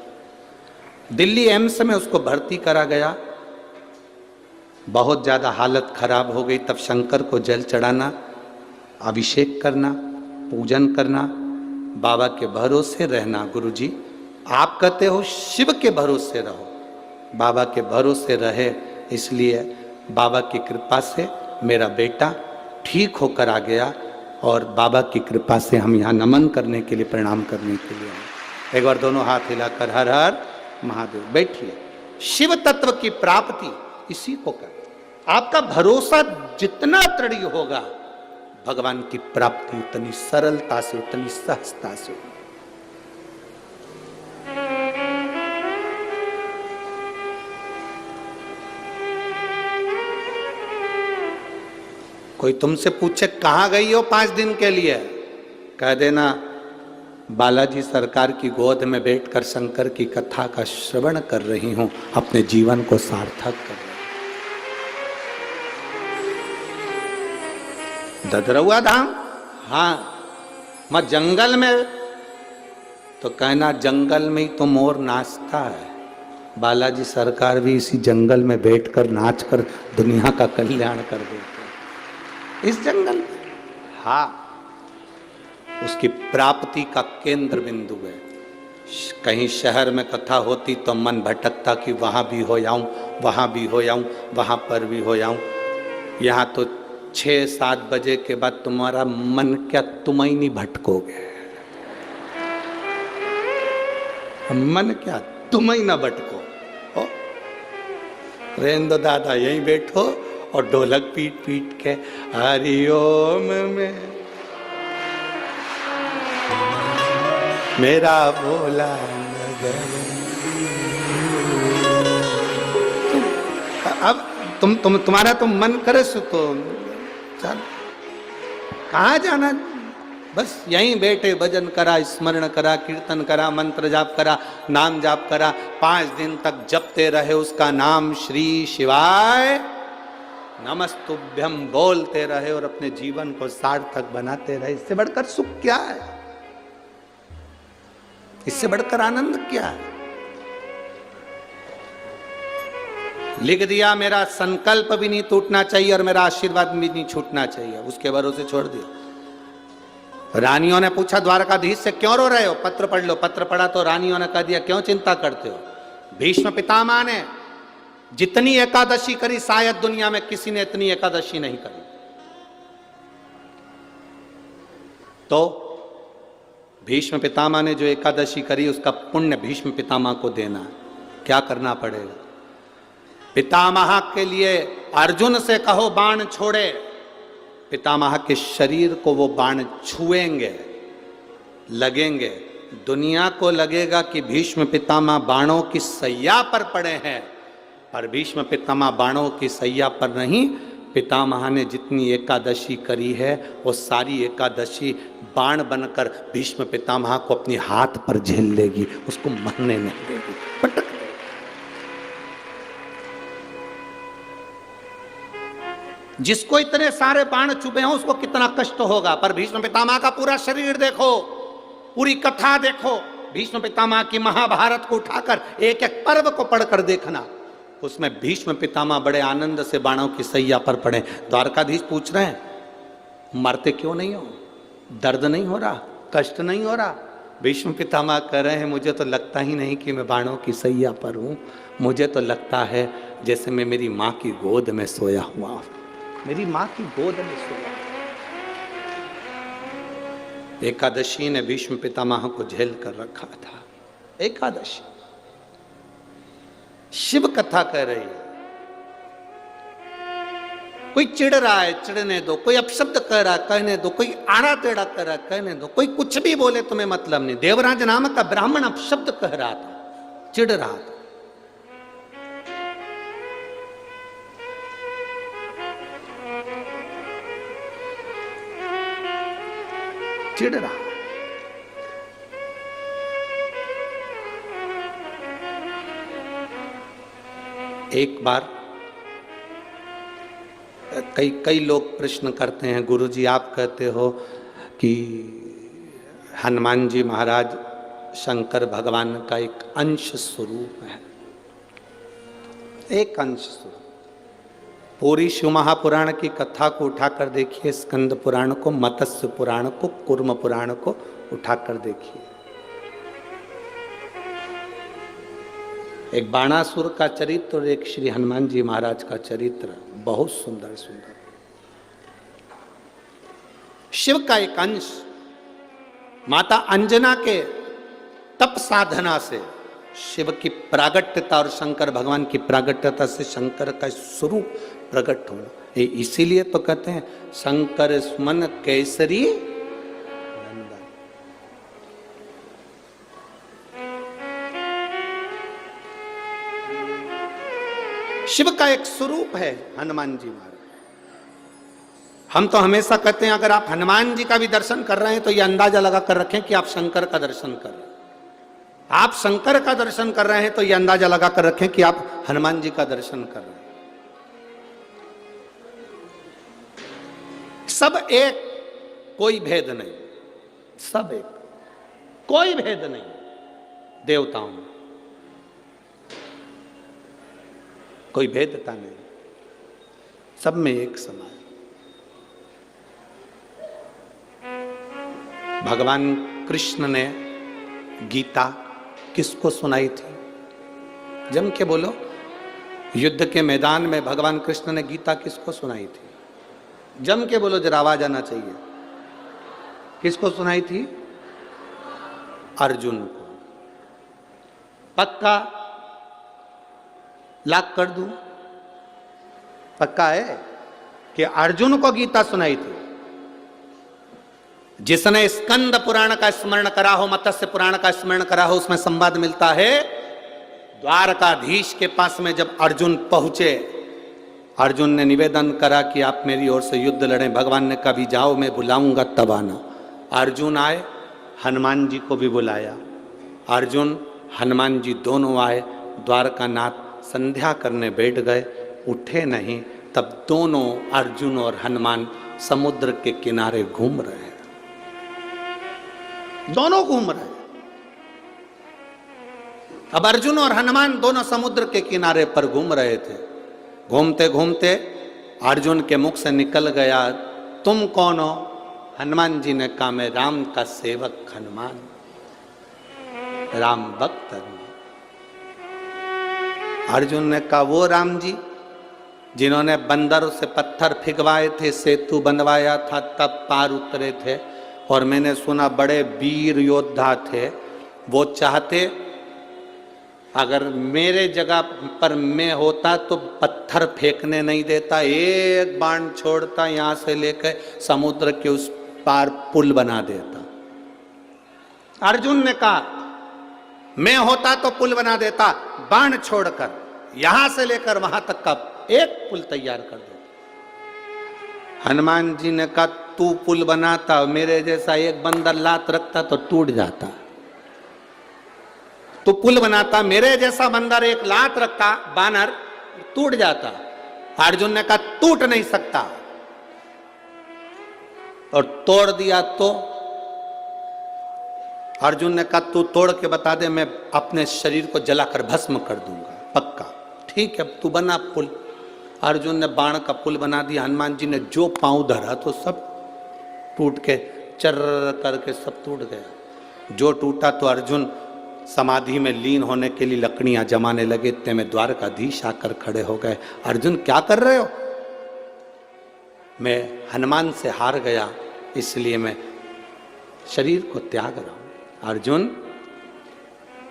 दिल्ली एम्स में उसको भर्ती करा गया। बहुत ज़्यादा हालत खराब हो गई। तब शंकर को जल चढ़ाना, अभिषेक करना, पूजन करना, बाबा के भरोसे रहना। गुरुजी आप कहते हो शिव के भरोसे रहो, बाबा के भरोसे रहे। इसलिए बाबा की कृपा से मेरा बेटा ठीक होकर आ गया और बाबा की कृपा से हम यहाँ नमन करने के लिए, प्रणाम करने के लिए आए। एक बार दोनों हाथ हिलाकर हर हर महादेव। बैठिए। शिव तत्व की प्राप्ति इसी को कर। आपका भरोसा जितना दृढ़ होगा, भगवान की प्राप्ति उतनी सरलता से, उतनी सहजता से होगी। कोई तुमसे पूछे कहां गई हो 5 दिन के लिए, कह देना बालाजी सरकार की गोद में बैठकर शंकर की कथा का श्रवण कर रही हूं, अपने जीवन को सार्थक कर रही हूं। ददरवा धाम? हाँ। मैं जंगल में, तो कहना जंगल में ही तो मोर नाचता है। बालाजी सरकार भी इसी जंगल में बैठकर नाचकर दुनिया का कल्याण कर देते हैं। इस जंगल में, हाँ, उसकी प्राप्ति का केंद्र बिंदु है। कहीं शहर में कथा होती तो मन भटकता कि वहां भी हो जाऊं, वहां भी हो जाऊं, वहां पर भी हो जाऊं। यहाँ तो 6-7 बजे के बाद तुम्हारा मन क्या, तुम ही नहीं भटकोगे। मन क्या, तुम ही ना भटको। रहने दो दादा, यहीं बैठो और ढोलक पीट पीट के हरिओम में मेरा भोला नगर। अब तुम्हारा तो मन करे सो तो चल, कहाँ जाना, बस यहीं बैठे भजन करा, स्मरण करा, कीर्तन करा, मंत्र जाप करा, नाम जाप करा। 5 दिन तक जपते रहे उसका नाम, श्री शिवाय नमस्तुभ्यम बोलते रहे और अपने जीवन को सार्थक बनाते रहे। इससे बढ़कर सुख क्या है? इससे बढ़कर आनंद क्या है? लिख दिया, मेरा संकल्प भी नहीं टूटना चाहिए और मेरा आशीर्वाद भी नहीं छूटना चाहिए, उसके भरोसे छोड़ दिया। रानियों ने पूछा द्वारकाधीश से, क्यों रो रहे हो? पत्र पढ़ लो। पत्र पढ़ा तो रानियों ने कह दिया, क्यों चिंता करते हो? भीष्म पितामह ने जितनी एकादशी करी, शायद दुनिया में किसी ने इतनी एकादशी नहीं करी। तो भीष्म पितामह ने जो एकादशी करी उसका पुण्य भीष्म पितामह को देना है। क्या करना पड़ेगा? पितामह के लिए अर्जुन से कहो बाण छोड़े, पितामह के शरीर को वो बाण छुएंगे, लगेंगे। दुनिया को लगेगा कि भीष्म पितामह बाणों की सैया पर पड़े हैं, पर भीष्म पितामह बाणों की सैया पर नहीं। पितामह ने जितनी एकादशी करी है वो सारी एकादशी बाण बनकर भीष्म पितामह को अपने हाथ पर झेल लेगी, उसको मरने नहीं देगी, पटक देगी। जिसको इतने सारे बाण चुभे हों उसको कितना कष्ट होगा, पर भीष्म पितामह का पूरा शरीर देखो, पूरी कथा देखो, भीष्म पितामह की महाभारत को उठाकर एक एक पर्व को पढ़कर देखना, उसमें भीष्म पितामह बड़े आनंद से बाणों की सैया पर पड़े। द्वारकाधीश पूछ रहे हैं मरते क्यों नहीं हो, दर्द नहीं हो रहा, कष्ट नहीं हो रहा? भीष्म पितामह कह रहे हैं मुझे तो लगता ही नहीं कि मैं बाणों की सैया पर हूं, मुझे तो लगता है जैसे मैं मेरी माँ की गोद में सोया हुआ हूं, मेरी माँ की गोद में सोया। एकादशी ने भीष्म पितामह को झेल कर रखा था। एकादशी शिव कथा कह रही है। कोई चिढ़ रहा है, चिढ़ने दो, कोई अपशब्द कह रहा है, कहने दो, कोई आड़ा टेढ़ा कह रहा है, कहने दो, कोई कुछ भी बोले तुम्हें मतलब नहीं। देवराज नामक का ब्राह्मण अपशब्द कह रहा था, चिढ़ रहा था। चिढ़ रहा। एक बार कई लोग प्रश्न करते हैं, गुरुजी आप कहते हो कि हनुमान जी महाराज शंकर भगवान का एक अंश स्वरूप है, एक अंश स्वरूप। पूरी शिव महापुराण की कथा को उठाकर देखिए, स्कंद पुराण को, मत्स्य पुराण को, कूर्म पुराण को उठाकर देखिए। एक बाणासुर का चरित्र और एक श्री हनुमान जी महाराज का चरित्र, बहुत सुंदर सुंदर। शिव का एक अंश माता अंजना के तप साधना से शिव की प्रागट्यता और शंकर भगवान की प्रागट्यता से शंकर का स्वरूप प्रकट होना। इसीलिए तो कहते हैं शंकर सुमन केसरी नंदन। शिव का एक स्वरूप है हनुमान जी महाराज। हम तो हमेशा कहते हैं अगर आप हनुमान जी का भी दर्शन कर रहे हैं तो ये अंदाजा लगा कर रखें कि आप शंकर का दर्शन कर रहे हैं। आप शंकर का दर्शन कर रहे हैं तो यह अंदाजा लगा कर रखें कि आप हनुमान जी का दर्शन कर रहे हैं। सब एक, कोई भेद नहीं, सब एक, कोई भेद नहीं देवताओं में, कोई भेदता नहीं, सब में एक समान। भगवान कृष्ण ने गीता किसको सुनाई थी? जम के बोलो, युद्ध के मैदान में भगवान कृष्ण ने गीता किसको सुनाई थी? जम के बोलो, जरा आवाज आना चाहिए। किसको सुनाई थी? अर्जुन को। पक्का लाख कर दूं? पक्का है कि अर्जुन को गीता सुनाई थी। जिसने स्कंद पुराण का स्मरण करा हो, मत्स्य पुराण का स्मरण करा हो, उसमें संवाद मिलता है द्वारकाधीश के पास में जब अर्जुन पहुंचे, अर्जुन ने निवेदन करा कि आप मेरी ओर से युद्ध लड़ें। भगवान ने कहा भी जाओ, मैं बुलाऊंगा तब आना। अर्जुन आए, हनुमान जी को भी बुलाया। अर्जुन हनुमान जी दोनों आए, द्वारकानाथ संध्या करने बैठ गए, उठे नहीं। तब दोनों अर्जुन और हनुमान समुद्र के किनारे घूम रहे हैं, दोनों घूम रहे हैं। अब अर्जुन और हनुमान दोनों समुद्र के किनारे पर घूम रहे थे। घूमते घूमते अर्जुन के मुख से निकल गया, तुम कौन हो? हनुमान जी ने कहा, मैं राम का सेवक हनुमान, राम भक्त हनुमान। अर्जुन ने कहा, वो राम जी जिन्होंने बंदरों से पत्थर फिगवाए थे, सेतु बनवाया था, तब पार उतरे थे, और मैंने सुना बड़े वीर योद्धा थे, वो चाहते अगर मेरे जगह पर मैं होता तो पत्थर फेंकने नहीं देता, एक बाण छोड़ता, यहां से लेकर समुद्र के उस पार पुल बना देता। अर्जुन ने कहा मैं होता तो पुल बना देता, बाण छोड़कर यहां से लेकर वहां तक का एक पुल तैयार कर देता। हनुमान जी ने कहा तू पुल बनाता, मेरे जैसा एक बंदर लात रखता तो टूट जाता। तो पुल बनाता, मेरे जैसा बंदर एक लात रखता, बानर, टूट जाता। अर्जुन ने कहा टूट नहीं सकता, और तोड़ दिया तो अर्जुन ने कहा तू तोड़ के बता दे, मैं अपने शरीर को जलाकर भस्म कर दूंगा, पक्का। ठीक है, तू बना पुल। अर्जुन ने बाण का पुल बना दिया। हनुमान जी ने जो पांव धरा तो सब टूट के चर करके सब टूट गया। जो टूटा तो अर्जुन समाधि में लीन होने के लिए लकड़ियां जमाने लगे। इतने में द्वारकाधीश आकर खड़े हो गए। अर्जुन क्या कर रहे हो? मैं हनुमान से हार गया, इसलिए मैं शरीर को त्याग रहा हूं। अर्जुन,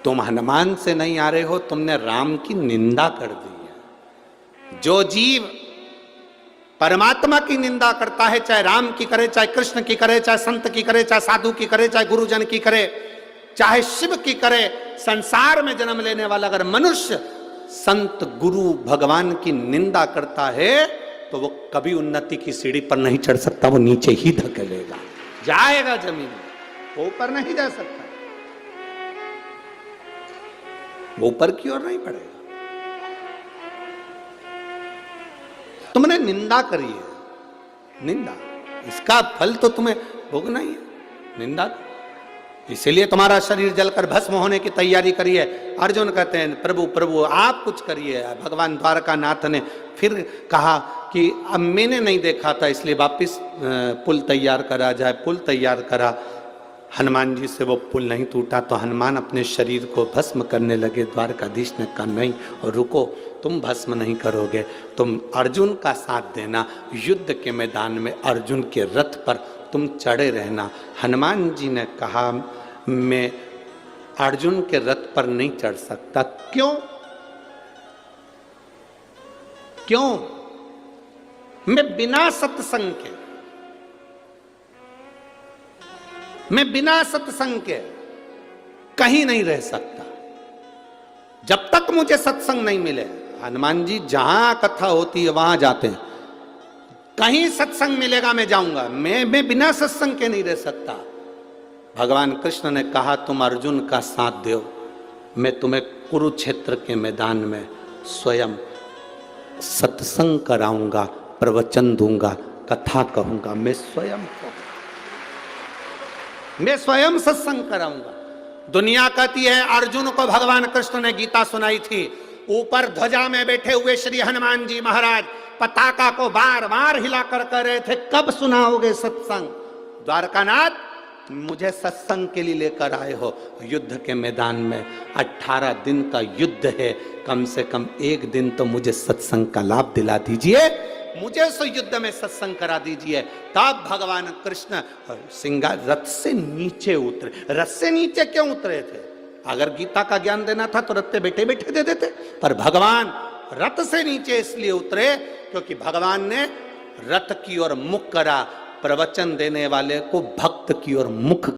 तुम हनुमान से नहीं आ रहे हो, तुमने राम की निंदा कर दी है। जो जीव परमात्मा की निंदा करता है, चाहे राम की करे, चाहे कृष्ण की करे, चाहे संत की करे, चाहे साधु की करे, चाहे गुरुजन की करे, चाहे शिव की करे, संसार में जन्म लेने वाला अगर मनुष्य संत गुरु भगवान की निंदा करता है तो वो कभी उन्नति की सीढ़ी पर नहीं चढ़ सकता, वो नीचे ही धकेलेगा, जाएगा जमीन में, वो ऊपर नहीं जा सकता, वो ऊपर की ओर नहीं बढ़ेगा। तुमने निंदा करी है, निंदा, इसका फल तो तुम्हें भोगना ही है, निंदा। इसीलिए तुम्हारा शरीर जलकर भस्म होने की तैयारी करी है। अर्जुन कहते हैं प्रभु प्रभु आप कुछ करिए। भगवान द्वारकानाथ ने फिर कहा कि अब मैंने नहीं देखा था, इसलिए वापिस पुल तैयार करा जाए। पुल तैयार करा, हनुमान जी से वो पुल नहीं टूटा तो हनुमान अपने शरीर को भस्म करने लगे। द्वारकाधीश ने कहा नहीं, और रुको, तुम भस्म नहीं करोगे, तुम अर्जुन का साथ देना, युद्ध के मैदान में अर्जुन के रथ पर तुम चढ़े रहना। हनुमान जी ने कहा मैं अर्जुन के रथ पर नहीं चढ़ सकता। क्यों? क्यों? मैं बिना सत्संग के, मैं बिना सत्संग के कहीं नहीं रह सकता, जब तक मुझे सत्संग नहीं मिले। हनुमान जी जहां कथा होती है वहां जाते हैं, कहीं सत्संग मिलेगा मैं जाऊंगा, मैं बिना सत्संग के नहीं रह सकता। भगवान कृष्ण ने कहा तुम अर्जुन का साथ दो, मैं तुम्हें कुरुक्षेत्र के मैदान में स्वयं सत्संग कराऊंगा, प्रवचन दूंगा, कथा कहूंगा, मैं स्वयं सत्संग कराऊंगा। दुनिया कहती है अर्जुन को भगवान कृष्ण ने गीता सुनाई थी। ऊपर ध्वजा में बैठे हुए श्री हनुमान जी महाराज पताका को बार बार हिलाकर कह रहे थे कब सुनाओगे सत्संग। द्वारकानाथ, मुझे सत्संग के लिए लेकर आए हो। युद्ध के मैदान में 18 दिन का युद्ध है, कम से कम एक दिन तो मुझे सत्संग का लाभ दिला दीजिए, मुझे उस युद्ध में सत्संग करा दीजिए। तब भगवान कृष्ण सिंगार रथ से नीचे उतरे। रथ से नीचे क्यों उतरे थे? अगर गीता का ज्ञान देना था तो रथ पे बैठे बैठे दे देते, पर भगवान रथ से नीचे इसलिए उतरे क्योंकि भगवान ने रथ की ओर मुख करा। प्रवचन देने वाले को भक्त की ओर मुख